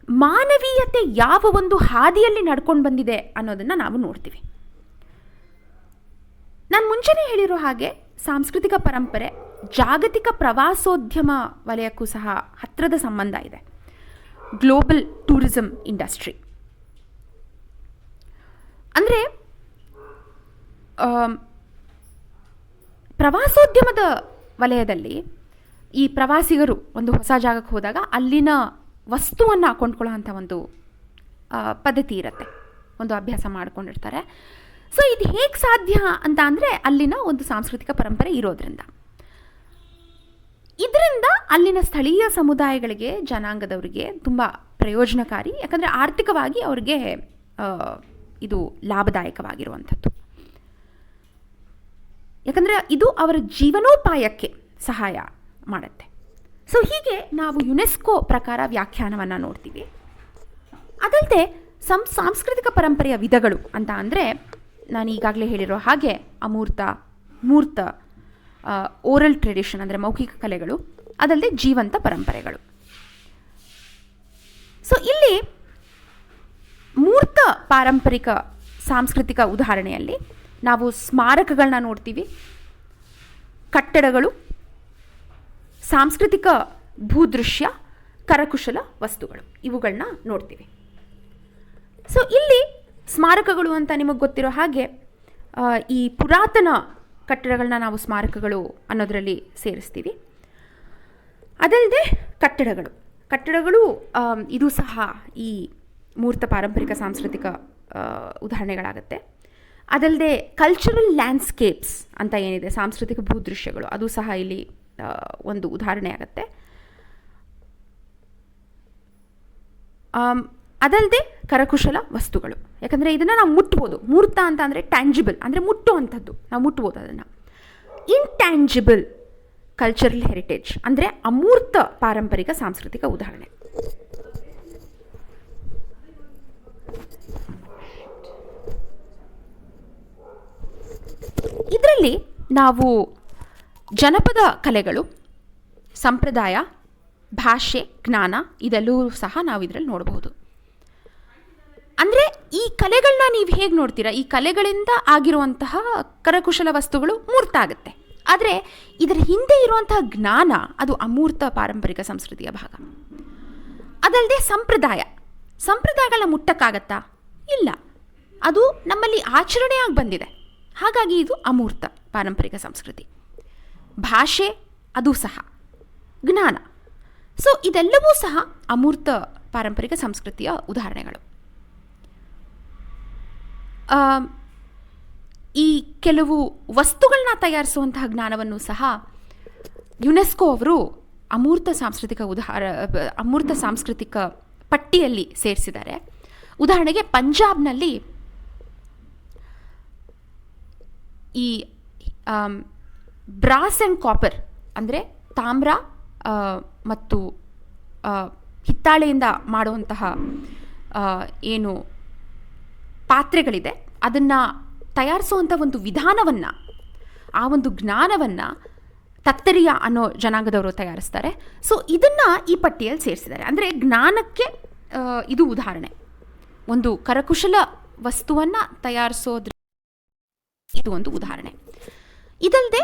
ಮಾನವೀಯತೆ ಯಾವ ಒಂದು ಹಾದಿಯಲ್ಲಿ ನಡ್ಕೊಂಡು ಬಂದಿದೆ ಅನ್ನೋದನ್ನು ನಾವು ನೋಡ್ತೀವಿ. ನಾನು ಮುಂಚೆನೇ ಹೇಳಿರೋ ಹಾಗೆ ಸಾಂಸ್ಕೃತಿಕ ಪರಂಪರೆ ಜಾಗತಿಕ ಪ್ರವಾಸೋದ್ಯಮ ವಲಯಕ್ಕೂ ಸಹ ಹತ್ತಿರದ ಸಂಬಂಧ ಇದೆ. ಗ್ಲೋಬಲ್ ಟೂರಿಸಂ ಇಂಡಸ್ಟ್ರಿ ಅಂದರೆ ಪ್ರವಾಸೋದ್ಯಮದ ವಲಯದಲ್ಲಿ ಈ ಪ್ರವಾಸಿಗರು ಒಂದು ಹೊಸ ಜಾಗಕ್ಕೆ ಹೋದಾಗ ಅಲ್ಲಿನ ವಸ್ತುವನ್ನು ಕೊಂಡ್ಕೊಳ್ಳೋ ಅಂಥ ಒಂದು ಪದ್ಧತಿ ಇರುತ್ತೆ, ಒಂದು ಅಭ್ಯಾಸ ಮಾಡ್ಕೊಂಡಿರ್ತಾರೆ. ಸೊ ಇದು ಹೇಗೆ ಸಾಧ್ಯ ಅಂತ ಅಂದರೆ ಅಲ್ಲಿನ ಒಂದು ಸಾಂಸ್ಕೃತಿಕ ಪರಂಪರೆ ಇರೋದ್ರಿಂದ. ಇದರಿಂದ ಅಲ್ಲಿನ ಸ್ಥಳೀಯ ಸಮುದಾಯಗಳಿಗೆ, ಜನಾಂಗದವರಿಗೆ ತುಂಬ ಪ್ರಯೋಜನಕಾರಿ, ಯಾಕಂದರೆ ಆರ್ಥಿಕವಾಗಿ ಅವ್ರಿಗೆ ಇದು ಲಾಭದಾಯಕವಾಗಿರುವಂಥದ್ದು. ಯಾಕಂದರೆ ಇದು ಅವರ ಜೀವನೋಪಾಯಕ್ಕೆ ಸಹಾಯ ಮಾಡುತ್ತೆ. ಸೊ ಹೀಗೆ ನಾವು ಯುನೆಸ್ಕೋ ಪ್ರಕಾರ ವ್ಯಾಖ್ಯಾನವನ್ನು ನೋಡ್ತೀವಿ. ಅದಲ್ಲದೆ ಸಾಂಸ್ಕೃತಿಕ ಪರಂಪರೆಯ ವಿಧಗಳು ಅಂತ ಅಂದರೆ ನಾನು ಈಗಾಗಲೇ ಹೇಳಿರೋ ಹಾಗೆ ಅಮೂರ್ತ, ಮೂರ್ತ, ಓರಲ್ ಟ್ರೆಡಿಷನ್ ಅಂದರೆ ಮೌಖಿಕ ಕಲೆಗಳು, ಅದಲ್ಲದೆ ಜೀವಂತ ಪರಂಪರೆಗಳು. ಸೊ ಇಲ್ಲಿ ಮೂರ್ತ ಪಾರಂಪರಿಕ ಸಾಂಸ್ಕೃತಿಕ ಉದಾಹರಣೆಯಲ್ಲಿ ನಾವು ಸ್ಮಾರಕಗಳನ್ನ ನೋಡ್ತೀವಿ, ಕಟ್ಟಡಗಳು, ಸಾಂಸ್ಕೃತಿಕ ಭೂದೃಶ್ಯ, ಕರಕುಶಲ ವಸ್ತುಗಳು, ಇವುಗಳನ್ನ ನೋಡ್ತೀವಿ. ಸೊ ಇಲ್ಲಿ ಸ್ಮಾರಕಗಳು ಅಂತ ನಿಮಗೆ ಗೊತ್ತಿರೋ ಹಾಗೆ ಈ ಪುರಾತನ ಕಟ್ಟಡಗಳನ್ನ ನಾವು ಸ್ಮಾರಕಗಳು ಅನ್ನೋದರಲ್ಲಿ ಸೇರಿಸ್ತೀವಿ. ಅದಲ್ಲದೆ ಕಟ್ಟಡಗಳು ಇದು ಸಹ ಈ ಮೂರ್ತ ಪಾರಂಪರಿಕ ಸಾಂಸ್ಕೃತಿಕ ಉದಾಹರಣೆಗಳಾಗುತ್ತೆ. ಅದಲ್ಲದೆ ಕಲ್ಚರಲ್ ಲ್ಯಾಂಡ್ಸ್ಕೇಪ್ಸ್ ಅಂತ ಏನಿದೆ, ಸಾಂಸ್ಕೃತಿಕ ಭೂದೃಶ್ಯಗಳು, ಅದು ಸಹ ಇಲ್ಲಿ ಒಂದು ಉದಾಹರಣೆ ಆಗುತ್ತೆ. ಅದಲ್ಲದೆ ಕರಕುಶಲ ವಸ್ತುಗಳು, ಯಾಕಂದರೆ ಇದನ್ನು ನಾವು ಮುಟ್ಬೋದು. ಮೂರ್ತ ಅಂತ ಅಂದರೆ ಟ್ಯಾಂಜಿಬಲ್, ಅಂದರೆ ಮುಟ್ಟುವಂಥದ್ದು, ನಾವು ಮುಟ್ಬೋದು ಅದನ್ನು. ಇಂಟ್ಯಾಂಜಿಬಲ್ ಕಲ್ಚರಲ್ ಹೆರಿಟೇಜ್ ಅಂದರೆ ಅಮೂರ್ತ ಪಾರಂಪರಿಕ ಸಾಂಸ್ಕೃತಿಕ ಉದಾಹರಣೆ. ಇದರಲ್ಲಿ ನಾವು ಜನಪದ ಕಲೆಗಳು, ಸಂಪ್ರದಾಯ, ಭಾಷೆ, ಜ್ಞಾನ ಇದೆಲ್ಲವೂ ಸಹ ನಾವು ಇದರಲ್ಲಿ ನೋಡಬಹುದು. ಅಂದರೆ ಈ ಕಲೆಗಳನ್ನ ನೀವು ಹೇಗೆ ನೋಡ್ತೀರಾ, ಈ ಕಲೆಗಳಿಂದ ಆಗಿರುವಂತಹ ಕರಕುಶಲ ವಸ್ತುಗಳು ಮೂರ್ತ ಆಗುತ್ತೆ. ಆದರೆ ಇದರ ಹಿಂದೆ ಇರುವಂತಹ ಜ್ಞಾನ ಅದು ಅಮೂರ್ತ ಪಾರಂಪರಿಕ ಸಂಸ್ಕೃತಿಯ ಭಾಗ. ಅದಲ್ಲದೆ ಸಂಪ್ರದಾಯಗಳನ್ನ ಮುಟ್ಟಕ್ಕಾಗತ್ತಾ? ಇಲ್ಲ, ಅದು ನಮ್ಮಲ್ಲಿ ಆಚರಣೆಯಾಗಿ ಬಂದಿದೆ, ಹಾಗಾಗಿ ಇದು ಅಮೂರ್ತ ಪಾರಂಪರಿಕ ಸಂಸ್ಕೃತಿ. ಭಾಷೆ ಅದು ಸಹ, ಜ್ಞಾನ, ಸೊ ಇದೆಲ್ಲವೂ ಸಹ ಅಮೂರ್ತ ಪಾರಂಪರಿಕ ಸಂಸ್ಕೃತಿಯ ಉದಾಹರಣೆಗಳು. ಈ ಕೆಲವು ವಸ್ತುಗಳನ್ನ ತಯಾರಿಸುವಂತಹ ಜ್ಞಾನವನ್ನು ಸಹ ಯುನೆಸ್ಕೋ ಅವರು ಅಮೂರ್ತ ಸಾಂಸ್ಕೃತಿಕ ಪಟ್ಟಿಯಲ್ಲಿ ಸೇರಿಸಿದ್ದಾರೆ. ಉದಾಹರಣೆಗೆ ಪಂಜಾಬ್ನಲ್ಲಿ ಈ ಬ್ರಾಸ್ ಆ್ಯಂಡ್ ಕಾಪರ್ ಅಂದರೆ ತಾಮ್ರ ಮತ್ತು ಹಿತ್ತಾಳೆಯಿಂದ ಮಾಡುವಂತಹ ಏನು ಪಾತ್ರೆಗಳಿದೆ ಅದನ್ನು ತಯಾರಿಸುವಂಥ ಒಂದು ವಿಧಾನವನ್ನು, ಆ ಒಂದು ಜ್ಞಾನವನ್ನು ತತ್ತರಿಯ ಅನ್ನೋ ಜನಾಂಗದವರು ತಯಾರಿಸ್ತಾರೆ. ಸೊ ಇದನ್ನು ಈ ಪಟ್ಟಿಯಲ್ಲಿ ಸೇರಿಸಿದ್ದಾರೆ. ಅಂದರೆ ಜ್ಞಾನಕ್ಕೆ ಇದು ಉದಾಹರಣೆ. ಒಂದು ಕರಕುಶಲ ವಸ್ತುವನ್ನು ತಯಾರಿಸೋದ್ರ ಇದು ಒಂದು ಉದಾಹರಣೆ. ಇದಲ್ಲದೆ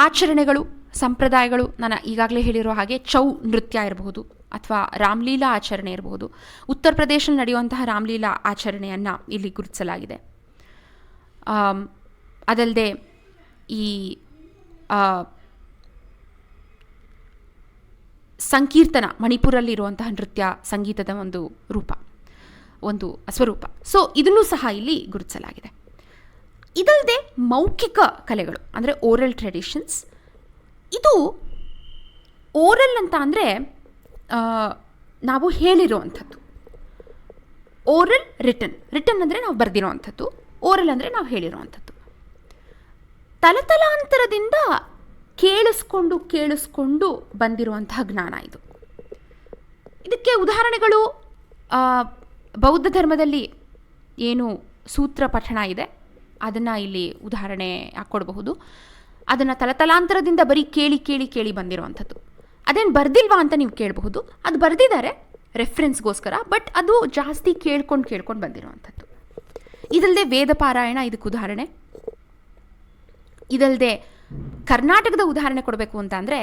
ಆಚರಣೆಗಳು, ಸಂಪ್ರದಾಯಗಳು, ನಾನು ಈಗಾಗಲೇ ಹೇಳಿರೋ ಹಾಗೆ ಛೌ ನೃತ್ಯ ಇರಬಹುದು ಅಥವಾ ರಾಮ್ಲೀಲಾ ಆಚರಣೆ ಇರಬಹುದು. ಉತ್ತರ ಪ್ರದೇಶದಲ್ಲಿ ನಡೆಯುವಂತಹ ರಾಮ್ಲೀಲಾ ಆಚರಣೆಯನ್ನು ಇಲ್ಲಿ ಗುರುತಿಸಲಾಗಿದೆ. ಅದಲ್ಲದೆ ಈ ಸಂಕೀರ್ತನ, ಮಣಿಪುರಲ್ಲಿರುವಂತಹ ನೃತ್ಯ ಸಂಗೀತದ ಒಂದು ರೂಪ, ಒಂದು ಸ್ವರೂಪ. ಸೊ ಇದನ್ನು ಸಹ ಇಲ್ಲಿ ಗುರುತಿಸಲಾಗಿದೆ. ಇದಲ್ಲದೆ ಮೌಖಿಕ ಕಲೆಗಳು ಅಂದರೆ ಓರಲ್ ಟ್ರೆಡಿಷನ್ಸ್. ಇದು ಓರಲ್ ಅಂತ ಅಂದರೆ ನಾವು ಹೇಳಿರುವಂಥದ್ದು. ಓರಲ್, ರಿಟನ್ ಅಂದರೆ ನಾವು ಬರೆದಿರೋವಂಥದ್ದು, ಓರಲ್ ಅಂದರೆ ನಾವು ಹೇಳಿರುವಂಥದ್ದು. ತಲತಲಾಂತರದಿಂದ ಕೇಳಿಸ್ಕೊಂಡು ಬಂದಿರುವಂತಹ ಜ್ಞಾನ ಇದು. ಇದಕ್ಕೆ ಉದಾಹರಣೆಗಳು ಬೌದ್ಧ ಧರ್ಮದಲ್ಲಿ ಏನು ಸೂತ್ರ ಪಠಣ ಇದೆ ಅದನ್ನು ಇಲ್ಲಿ ಉದಾಹರಣೆ ಹಾಕ್ಕೊಡ್ಬಹುದು. ಅದನ್ನು ತಲತಲಾಂತರದಿಂದ ಬರೀ ಕೇಳಿ ಬಂದಿರುವಂಥದ್ದು. ಅದೇನು ಬರ್ದಿಲ್ವಾ ಅಂತ ನೀವು ಕೇಳಬಹುದು. ಅದು ಬರೆದಿದ್ದಾರೆ ರೆಫರೆನ್ಸ್ಗೋಸ್ಕರ, ಬಟ್ ಅದು ಜಾಸ್ತಿ ಕೇಳ್ಕೊಂಡು ಬಂದಿರುವಂಥದ್ದು. ಇದಲ್ಲದೆ ವೇದ ಪಾರಾಯಣ ಇದಕ್ಕೆ ಉದಾಹರಣೆ. ಇದಲ್ಲದೆ ಕರ್ನಾಟಕದ ಉದಾಹರಣೆ ಕೊಡಬೇಕು ಅಂತ ಅಂದರೆ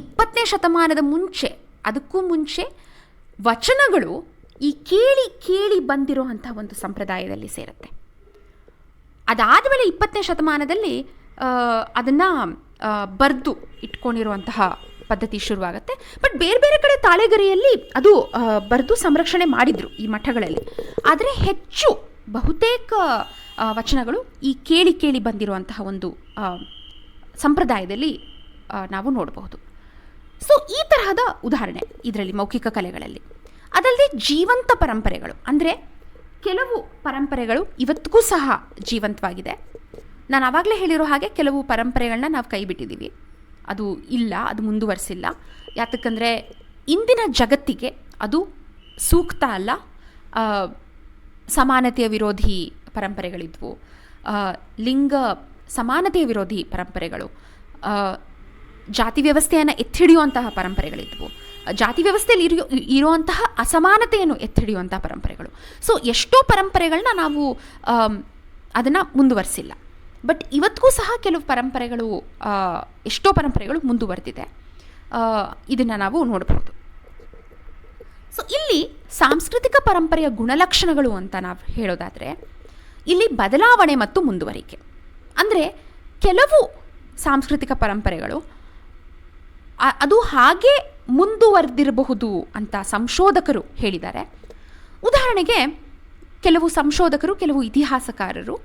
20ನೇ ಶತಮಾನದ ಅದಕ್ಕೂ ಮುಂಚೆ ವಚನಗಳು ಈ ಕೇಳಿ ಬಂದಿರುವಂಥ ಒಂದು ಸಂಪ್ರದಾಯದಲ್ಲಿ ಸೇರುತ್ತೆ. ಅದಾದಮೇಲೆ 20ನೇ ಶತಮಾನದಲ್ಲಿ ಅದನ್ನು ಬರೆದು ಇಟ್ಕೊಂಡಿರುವಂತಹ ಪದ್ಧತಿ ಶುರುವಾಗುತ್ತೆ. ಬಟ್ ಬೇರೆ ಬೇರೆ ಕಡೆ ತಾಳೆಗರಿಯಲ್ಲಿ ಅದು ಬರೆದು ಸಂರಕ್ಷಣೆ ಮಾಡಿದರು ಈ ಮಠಗಳಲ್ಲಿ. ಆದರೆ ಹೆಚ್ಚು ಬಹುತೇಕ ವಚನಗಳು ಈ ಕೇಳಿ ಕೇಳಿ ಬಂದಿರುವಂತಹ ಒಂದು ಸಂಪ್ರದಾಯದಲ್ಲಿ ನಾವು ನೋಡಬಹುದು. ಸೊ ಈ ತರಹದ ಉದಾಹರಣೆ ಇದರಲ್ಲಿ ಮೌಖಿಕ ಕಲೆಗಳಲ್ಲಿ. ಅದಲ್ಲದೆ ಜೀವಂತ ಪರಂಪರೆಗಳು ಅಂದರೆ ಕೆಲವು ಪರಂಪರೆಗಳು ಇವತ್ತಿಗೂ ಸಹ ಜೀವಂತವಾಗಿದೆ. ನಾನು ಆವಾಗಲೇ ಹೇಳಿರೋ ಹಾಗೆ ಕೆಲವು ಪರಂಪರೆಗಳನ್ನ ನಾವು ಕೈ ಬಿಟ್ಟಿದ್ದೀವಿ, ಅದು ಇಲ್ಲ, ಅದು ಮುಂದುವರಿಸಿಲ್ಲ. ಯಾತಕ್ಕಂದರೆ ಇಂದಿನ ಜಗತ್ತಿಗೆ ಅದು ಸೂಕ್ತ ಅಲ್ಲ. ಸಮಾನತೆಯ ವಿರೋಧಿ ಪರಂಪರೆಗಳಿದ್ವು, ಲಿಂಗ ಸಮಾನತೆಯ ವಿರೋಧಿ ಪರಂಪರೆಗಳು, ಜಾತಿ ವ್ಯವಸ್ಥೆಯನ್ನು ಎತ್ತಿಡಿಯುವಂತಹ ಪರಂಪರೆಗಳಿದ್ವು, ಜಾತಿ ವ್ಯವಸ್ಥೆಯಲ್ಲಿ ಇರುವಂತಹ ಅಸಮಾನತೆಯನ್ನು ಎತ್ತಿಡಿಯುವಂತಹ ಪರಂಪರೆಗಳು. ಸೊ ಎಷ್ಟೋ ಪರಂಪರೆಗಳನ್ನ ನಾವು ಅದನ್ನು ಮುಂದುವರಿಸಿಲ್ಲ. ಬಟ್ ಇವತ್ತಿಗೂ ಸಹ ಕೆಲವು ಪರಂಪರೆಗಳು, ಎಷ್ಟೋ ಪರಂಪರೆಗಳು ಮುಂದುವರೆದಿದೆ. ಇದನ್ನು ನಾವು ನೋಡಬಹುದು. ಸೊ ಇಲ್ಲಿ ಸಾಂಸ್ಕೃತಿಕ ಪರಂಪರೆಯ ಗುಣಲಕ್ಷಣಗಳು ಅಂತ ನಾವು ಹೇಳೋದಾದರೆ ಇಲ್ಲಿ ಬದಲಾವಣೆ ಮತ್ತು ಮುಂದುವರಿಕೆ. ಅಂದರೆ ಕೆಲವು ಸಾಂಸ್ಕೃತಿಕ ಪರಂಪರೆಗಳು ಅದು ಹಾಗೆ ಮುಂದುವರೆದಿರಬಹುದು ಅಂತ ಸಂಶೋಧಕರು ಹೇಳಿದ್ದಾರೆ. ಉದಾಹರಣೆಗೆ ಕೆಲವು ಸಂಶೋಧಕರು, ಕೆಲವು ಇತಿಹಾಸಕಾರರು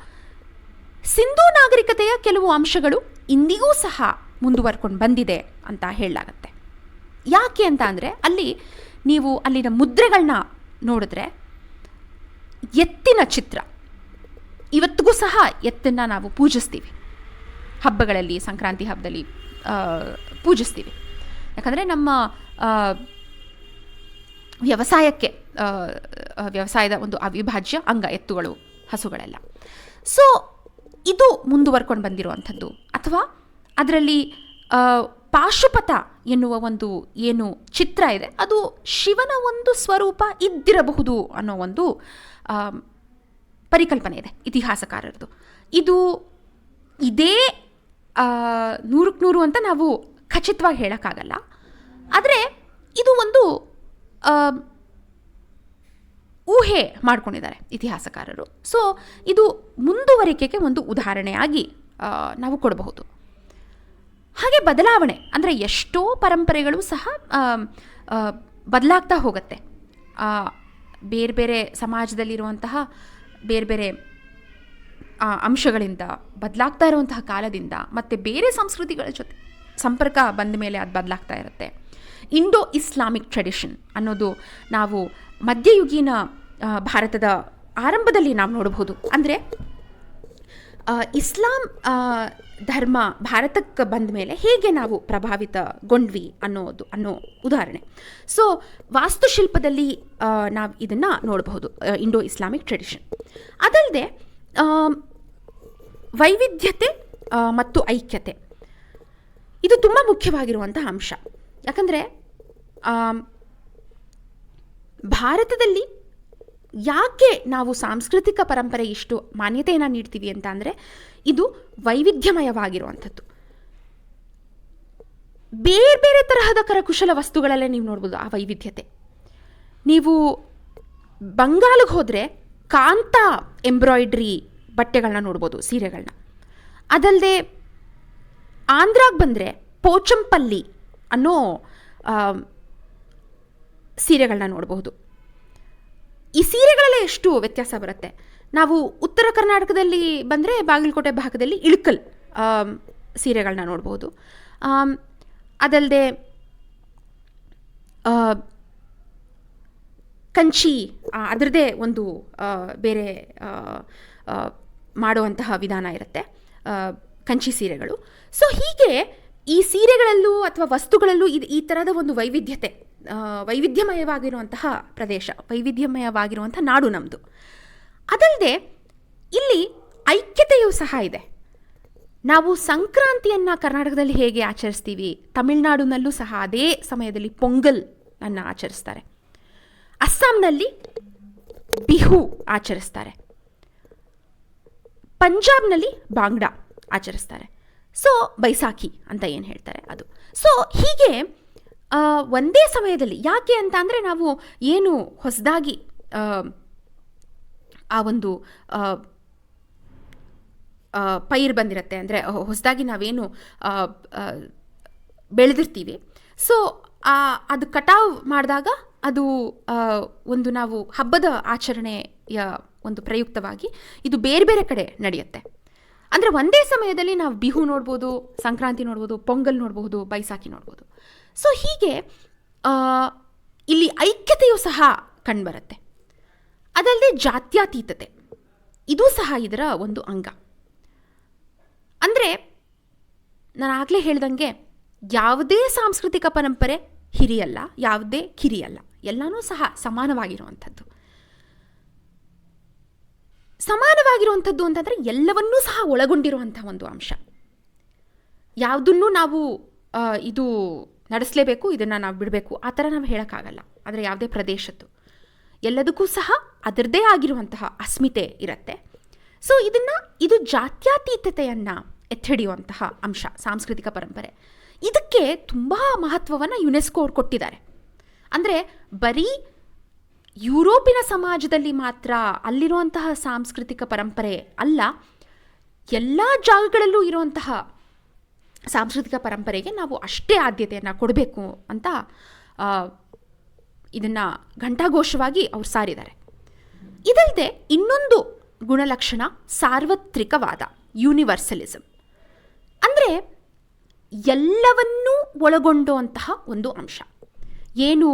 ಸಿಂಧೂ ನಾಗರಿಕತೆಯ ಕೆಲವು ಅಂಶಗಳು ಇಂದಿಗೂ ಸಹ ಮುಂದುವರ್ಕೊಂಡು ಬಂದಿದೆ ಅಂತ ಹೇಳಲಾಗತ್ತೆ. ಯಾಕೆ ಅಂತ ಅಂದರೆ ನೀವು ಅಲ್ಲಿನ ಮುದ್ರೆಗಳನ್ನ ನೋಡಿದ್ರೆ ಎತ್ತಿನ ಚಿತ್ರ, ಇವತ್ತಿಗೂ ಸಹ ಎತ್ತನ್ನು ನಾವು ಪೂಜಿಸ್ತೀವಿ, ಹಬ್ಬಗಳಲ್ಲಿ, ಸಂಕ್ರಾಂತಿ ಹಬ್ಬದಲ್ಲಿ ಪೂಜಿಸ್ತೀವಿ. ಯಾಕಂದರೆ ನಮ್ಮ ವ್ಯವಸಾಯದ ಒಂದು ಅವಿಭಾಜ್ಯ ಅಂಗ ಎತ್ತುಗಳು, ಹಸುಗಳೆಲ್ಲ. ಸೊ ಇದು ಮುಂದುವರ್ಕೊಂಡು ಬಂದಿರುವಂಥದ್ದು. ಅಥವಾ ಅದರಲ್ಲಿ ಪಾಶುಪತ ಎನ್ನುವ ಒಂದು ಏನು ಚಿತ್ರ ಇದೆ, ಅದು ಶಿವನ ಒಂದು ಸ್ವರೂಪ ಇದ್ದಿರಬಹುದು ಅನ್ನೋ ಒಂದು ಪರಿಕಲ್ಪನೆ ಇದೆ ಇತಿಹಾಸಕಾರರದು. ಇದು ಇದೇ 100ಕ್ಕೆ 100 ಅಂತ ನಾವು ಖಚಿತವಾಗಿ ಹೇಳೋಕ್ಕಾಗಲ್ಲ. ಆದರೆ ಇದು ಒಂದು ಊಹೆ ಮಾಡ್ಕೊಂಡಿದ್ದಾರೆ ಇತಿಹಾಸಕಾರರು. ಸೊ ಇದು ಮುಂದುವರಿಕೆಗೆ ಒಂದು ಉದಾಹರಣೆಯಾಗಿ ನಾವು ಕೊಡಬಹುದು. ಹಾಗೆ ಬದಲಾವಣೆ ಅಂದರೆ ಎಷ್ಟೋ ಪರಂಪರೆಗಳು ಸಹ ಬದಲಾಗ್ತಾ ಹೋಗುತ್ತೆ. ಬೇರೆ ಬೇರೆ ಸಮಾಜದಲ್ಲಿರುವಂತಹ ಬೇರೆ ಬೇರೆ ಅಂಶಗಳಿಂದ, ಬದಲಾಗ್ತಾ ಇರುವಂತಹ ಕಾಲದಿಂದ ಮತ್ತು ಬೇರೆ ಸಂಸ್ಕೃತಿಗಳ ಜೊತೆ ಸಂಪರ್ಕ ಬಂದ ಮೇಲೆ ಅದು ಬದಲಾಗ್ತಾ ಇರುತ್ತೆ. ಇಂಡೋ ಇಸ್ಲಾಮಿಕ್ ಟ್ರೆಡಿಷನ್ ಅನ್ನೋದು ನಾವು ಮಧ್ಯಯುಗೀನ ಭಾರತದ ಆರಂಭದಲ್ಲಿ ನಾವು ನೋಡಬಹುದು. ಅಂದರೆ ಇಸ್ಲಾಂ ಧರ್ಮ ಭಾರತಕ್ಕೆ ಬಂದ ಮೇಲೆ ಹೇಗೆ ನಾವು ಪ್ರಭಾವಿತಗೊಂಡ್ವಿ ಅನ್ನೋ ಉದಾಹರಣೆ. ಸೊ ವಾಸ್ತುಶಿಲ್ಪದಲ್ಲಿ ನಾವು ಇದನ್ನು ನೋಡಬಹುದು, ಇಂಡೋ ಇಸ್ಲಾಮಿಕ್ ಟ್ರೆಡಿಷನ್. ಅದಲ್ಲದೆ ವೈವಿಧ್ಯತೆ ಮತ್ತು ಐಕ್ಯತೆ, ಇದು ತುಂಬ ಮುಖ್ಯವಾಗಿರುವಂತಹ ಅಂಶ. ಯಾಕಂದರೆ ಭಾರತದಲ್ಲಿ ಯಾಕೆ ನಾವು ಸಾಂಸ್ಕೃತಿಕ ಪರಂಪರೆ ಇಷ್ಟು ಮಾನ್ಯತೆಯನ್ನು ನೀಡ್ತೀವಿ ಅಂತ ಅಂದರೆ ಇದು ವೈವಿಧ್ಯಮಯವಾಗಿರುವಂಥದ್ದು. ಬೇರೆ ಬೇರೆ ತರಹದ ಕರಕುಶಲ ವಸ್ತುಗಳಲ್ಲೇ ನೀವು ನೋಡ್ಬೋದು ಆ ವೈವಿಧ್ಯತೆ. ನೀವು ಬಂಗಾಲಿಗೆ ಹೋದರೆ ಕಾಂತ ಎಂಬ್ರಾಯ್ಡ್ರಿ ಬಟ್ಟೆಗಳನ್ನ ನೋಡ್ಬೋದು, ಸೀರೆಗಳನ್ನ. ಅದಲ್ಲದೆ ಆಂಧ್ರಾಗೆ ಬಂದರೆ ಪೋಚಂಪಲ್ಲಿ ಅನ್ನೋ ಸೀರೆಗಳನ್ನ ನೋಡಬಹುದು. ಈ ಸೀರೆಗಳಲ್ಲೇ ಎಷ್ಟು ವ್ಯತ್ಯಾಸ ಬರುತ್ತೆ. ನಾವು ಉತ್ತರ ಕರ್ನಾಟಕದಲ್ಲಿ ಬಂದರೆ ಬಾಗಲಕೋಟೆ ಭಾಗದಲ್ಲಿ ಇಳ್ಕಲ್ ಸೀರೆಗಳನ್ನ ನೋಡ್ಬೋದು. ಅದಲ್ಲದೆ ಕಂಚಿ, ಅದರದ್ದೇ ಒಂದು ಬೇರೆ ಮಾಡುವಂತಹ ವಿಧಾನ ಇರುತ್ತೆ, ಕಂಚಿ ಸೀರೆಗಳು. ಸೊ ಹೀಗೆ ಈ ಸೀರೆಗಳಲ್ಲೂ ಅಥವಾ ವಸ್ತುಗಳಲ್ಲೂ ಈ ಥರದ ಒಂದು ವೈವಿಧ್ಯಮಯವಾಗಿರುವಂತಹ ಪ್ರದೇಶ, ವೈವಿಧ್ಯಮಯವಾಗಿರುವಂಥ ನಾಡು ನಮ್ಮದು. ಅದಲ್ಲದೆ ಇಲ್ಲಿ ಐಕ್ಯತೆಯೂ ಸಹ ಇದೆ. ನಾವು ಸಂಕ್ರಾಂತಿಯನ್ನು ಕರ್ನಾಟಕದಲ್ಲಿ ಹೇಗೆ ಆಚರಿಸ್ತೀವಿ, ತಮಿಳುನಾಡಿನಲ್ಲೂ ಸಹ ಅದೇ ಸಮಯದಲ್ಲಿ ಪೊಂಗಲ್ ಅನ್ನು ಆಚರಿಸ್ತಾರೆ. ಅಸ್ಸಾಂನಲ್ಲಿ ಬಿಹು ಆಚರಿಸ್ತಾರೆ. ಪಂಜಾಬ್ನಲ್ಲಿ ಬಾಂಗ್ಡಾ ಆಚರಿಸ್ತಾರೆ. ಸೊ ಬೈಸಾಖಿ ಅಂತ ಏನು ಹೇಳ್ತಾರೆ ಅದು. ಸೊ ಹೀಗೆ ಒಂದೇ ಸಮಯದಲ್ಲಿ, ಯಾಕೆ ಅಂತ ಅಂದರೆ ನಾವು ಏನು ಹೊಸದಾಗಿ ಆ ಒಂದು ಪೈರು ಬಂದಿರುತ್ತೆ, ಅಂದರೆ ಹೊಸದಾಗಿ ನಾವೇನು ಬೆಳೆದಿರ್ತೀವಿ. ಸೊ ಅದು ಕಟಾವು ಮಾಡಿದಾಗ ಅದು ಒಂದು ನಾವು ಹಬ್ಬದ ಆಚರಣೆಯ ಒಂದು ಪ್ರಯುಕ್ತವಾಗಿ ಇದು ಬೇರೆ ಬೇರೆ ಕಡೆ ನಡೆಯುತ್ತೆ. ಅಂದರೆ ಒಂದೇ ಸಮಯದಲ್ಲಿ ನಾವು ಬಿಹು ನೋಡ್ಬೋದು, ಸಂಕ್ರಾಂತಿ ನೋಡ್ಬೋದು, ಪೊಂಗಲ್ ನೋಡ್ಬೋದು, ಬೈಸಾಖಿ ನೋಡ್ಬೋದು. ಸೊ ಹೀಗೆ ಇಲ್ಲಿ ಐಕ್ಯತೆಯೂ ಸಹ ಕಂಡುಬರುತ್ತೆ. ಅದಲ್ಲದೆ ಜಾತ್ಯತೀತತೆ ಇದೂ ಸಹ ಇದರ ಒಂದು ಅಂಗ. ಅಂದರೆ ನಾನು ಆಗಲೇ ಹೇಳ್ದಂಗೆ ಯಾವುದೇ ಸಾಂಸ್ಕೃತಿಕ ಪರಂಪರೆ ಹಿರಿಯಲ್ಲ, ಯಾವುದೇ ಕಿರಿಯಲ್ಲ, ಎಲ್ಲನೂ ಸಹ ಸಮಾನವಾಗಿರುವಂಥದ್ದು. ಸಮಾನವಾಗಿರುವಂಥದ್ದು ಅಂತಂದರೆ ಎಲ್ಲವನ್ನೂ ಸಹ ಒಳಗೊಂಡಿರುವಂಥ ಒಂದು ಅಂಶ. ಯಾವುದನ್ನು ನಾವು ಇದು ನಡೆಸಲೇಬೇಕು, ಇದನ್ನು ನಾವು ಬಿಡಬೇಕು ಆ ಥರ ನಾವು ಹೇಳೋಕ್ಕಾಗಲ್ಲ. ಆದರೆ ಯಾವುದೇ ಪ್ರದೇಶದ್ದು ಎಲ್ಲದಕ್ಕೂ ಸಹ ಅದರದ್ದೇ ಆಗಿರುವಂತಹ ಅಸ್ಮಿತೆ ಇರುತ್ತೆ. ಸೊ ಇದು ಜಾತ್ಯತೀತತೆಯನ್ನು ಎತ್ತಿಡಿಯುವಂತಹ ಅಂಶ ಸಾಂಸ್ಕೃತಿಕ ಪರಂಪರೆ. ಇದಕ್ಕೆ ತುಂಬ ಮಹತ್ವವನ್ನು ಯುನೆಸ್ಕೋ ಅವ್ರು ಕೊಟ್ಟಿದ್ದಾರೆ. ಅಂದರೆ ಬರೀ ಯುರೋಪಿನ ಸಮಾಜದಲ್ಲಿ ಮಾತ್ರ ಅಲ್ಲಿರುವಂತಹ ಸಾಂಸ್ಕೃತಿಕ ಪರಂಪರೆ ಅಲ್ಲ, ಎಲ್ಲ ಜಾಗಗಳಲ್ಲೂ ಇರುವಂತಹ ಸಾಂಸ್ಕೃತಿಕ ಪರಂಪರೆಗೆ ನಾವು ಅಷ್ಟೇ ಆದ್ಯತೆಯನ್ನು ಕೊಡಬೇಕು ಅಂತ ಇದನ್ನು ಘಂಟಾಘೋಷವಾಗಿ ಅವ್ರು ಸಾರಿದ್ದಾರೆ. ಇದಲ್ಲದೆ ಇನ್ನೊಂದು ಗುಣಲಕ್ಷಣ ಸಾರ್ವತ್ರಿಕವಾದ, ಯೂನಿವರ್ಸಲಿಸಮ್. ಅಂದರೆ ಎಲ್ಲವನ್ನೂ ಒಳಗೊಂಡುವಂತಹ ಒಂದು ಅಂಶ. ಏನು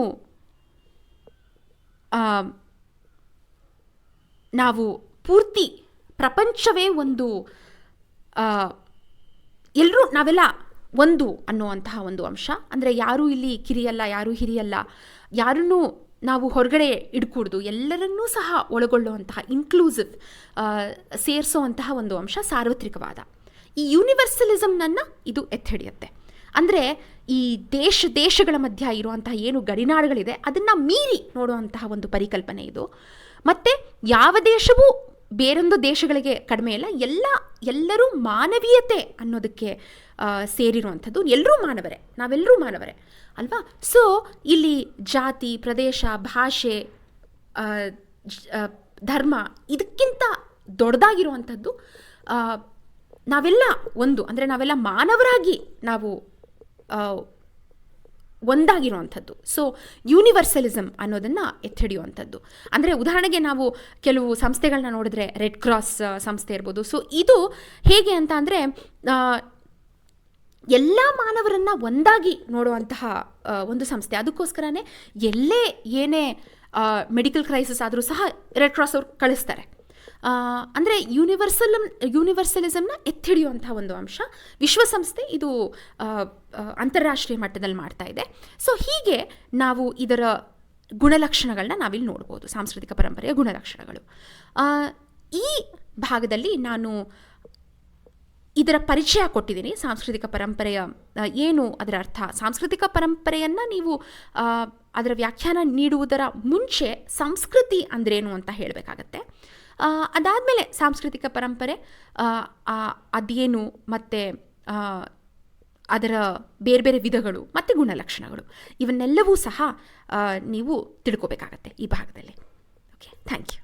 ನಾವು ಪೂರ್ತಿ ಪ್ರಪಂಚವೇ ಒಂದು ಎಲ್ಲರೂ ನಾವೆಲ್ಲ ಒಂದು ಅನ್ನುವಂತಹ ಒಂದು ಅಂಶ. ಅಂದರೆ ಯಾರೂ ಇಲ್ಲಿ ಕಿರಿಯಲ್ಲ, ಯಾರೂ ಹಿರಿಯಲ್ಲ, ಯಾರನ್ನೂ ನಾವು ಹೊರಗಡೆ ಇಡ್ಕೂಡ್ದು, ಎಲ್ಲರನ್ನೂ ಸಹ ಒಳಗೊಳ್ಳುವಂತಹ ಇನ್ಕ್ಲೂಸಿವ್ ಸೇರಿಸೋವಂತಹ ಒಂದು ಅಂಶ ಸಾರ್ವತ್ರಿಕವಾದ. ಈ ಯೂನಿವರ್ಸಲಿಸಮ್ನನ್ನು ಇದು ಎತ್ತಿಡಿಯುತ್ತೆ. ಅಂದರೆ ಈ ದೇಶಗಳ ಮಧ್ಯ ಇರುವಂತಹ ಏನು ಗಡಿನಾಡುಗಳಿದೆ ಅದನ್ನು ಮೀರಿ ನೋಡುವಂತಹ ಒಂದು ಪರಿಕಲ್ಪನೆ ಇದು. ಮತ್ತು ಯಾವ ದೇಶವೂ ಬೇರೊಂದು ದೇಶಗಳಿಗೆ ಕಡಿಮೆ ಇಲ್ಲ, ಎಲ್ಲರೂ ಮಾನವೀಯತೆ ಅನ್ನೋದಕ್ಕೆ ಸೇರಿರುವಂಥದ್ದು. ಎಲ್ಲರೂ ಮಾನವರೇ, ನಾವೆಲ್ಲರೂ ಮಾನವರೇ ಅಲ್ವಾ? ಸೊ ಇಲ್ಲಿ ಜಾತಿ, ಪ್ರದೇಶ, ಭಾಷೆ, ಧರ್ಮ ಇದಕ್ಕಿಂತ ದೊಡ್ಡದಾಗಿರುವಂಥದ್ದು ನಾವೆಲ್ಲ ಒಂದು, ಅಂದರೆ ನಾವೆಲ್ಲ ಮಾನವರಾಗಿ ನಾವು ಒಂದಾಗಿರುವಂಥದ್ದು. ಸೊ ಯೂನಿವರ್ಸಲಿಸಮ್ ಅನ್ನೋದನ್ನು ಎತ್ತಿಡಿಯುವಂಥದ್ದು. ಅಂದರೆ ಉದಾಹರಣೆಗೆ ನಾವು ಕೆಲವು ಸಂಸ್ಥೆಗಳನ್ನ ನೋಡಿದ್ರೆ ರೆಡ್ ಕ್ರಾಸ್ ಸಂಸ್ಥೆ ಇರ್ಬೋದು. ಸೊ ಇದು ಹೇಗೆ ಅಂತ ಅಂದರೆ ಎಲ್ಲ ಮಾನವರನ್ನು ಒಂದಾಗಿ ನೋಡುವಂತಹ ಒಂದು ಸಂಸ್ಥೆ. ಅದಕ್ಕೋಸ್ಕರನೇ ಎಲ್ಲೇ ಏನೇ ಮೆಡಿಕಲ್ ಕ್ರೈಸಿಸ್ ಆದರೂ ಸಹ ರೆಡ್ ಕ್ರಾಸ್ ಅವ್ರು ಕಳಿಸ್ತಾರೆ. ಅಂದರೆ ಯೂನಿವರ್ಸಲಿಸಮ್ನ ಎತ್ತಿಡಿಯುವಂಥ ಒಂದು ಅಂಶ. ವಿಶ್ವಸಂಸ್ಥೆ ಇದು ಅಂತಾರಾಷ್ಟ್ರೀಯ ಮಟ್ಟದಲ್ಲಿ ಮಾಡ್ತಾ ಇದೆ. ಸೊ ಹೀಗೆ ನಾವು ಇದರ ಗುಣಲಕ್ಷಣಗಳನ್ನ ನಾವಿಲ್ಲಿ ನೋಡ್ಬೋದು, ಸಾಂಸ್ಕೃತಿಕ ಪರಂಪರೆಯ ಗುಣಲಕ್ಷಣಗಳು. ಈ ಭಾಗದಲ್ಲಿ ನಾನು ಇದರ ಪರಿಚಯ ಕೊಟ್ಟಿದ್ದೀನಿ. ಸಾಂಸ್ಕೃತಿಕ ಪರಂಪರೆಯ ಏನು, ಅದರ ಅರ್ಥ, ಸಾಂಸ್ಕೃತಿಕ ಪರಂಪರೆಯನ್ನು ನೀವು ಅದರ ವ್ಯಾಖ್ಯಾನ ನೀಡುವುದರ ಮುಂಚೆ ಸಂಸ್ಕೃತಿ ಅಂದ್ರೇನು ಅಂತ ಹೇಳಬೇಕಾಗತ್ತೆ. ಅದಾದಮೇಲೆ ಸಾಂಸ್ಕೃತಿಕ ಪರಂಪರೆ ಅದೇನು, ಮತ್ತು ಅದರ ಬೇರೆ ಬೇರೆ ವಿಧಗಳು ಮತ್ತು ಗುಣಲಕ್ಷಣಗಳು, ಇವನ್ನೆಲ್ಲವೂ ಸಹ ನೀವು ತಿಳ್ಕೊಬೇಕಾಗತ್ತೆ ಈ ಭಾಗದಲ್ಲಿ. Okay, thank you.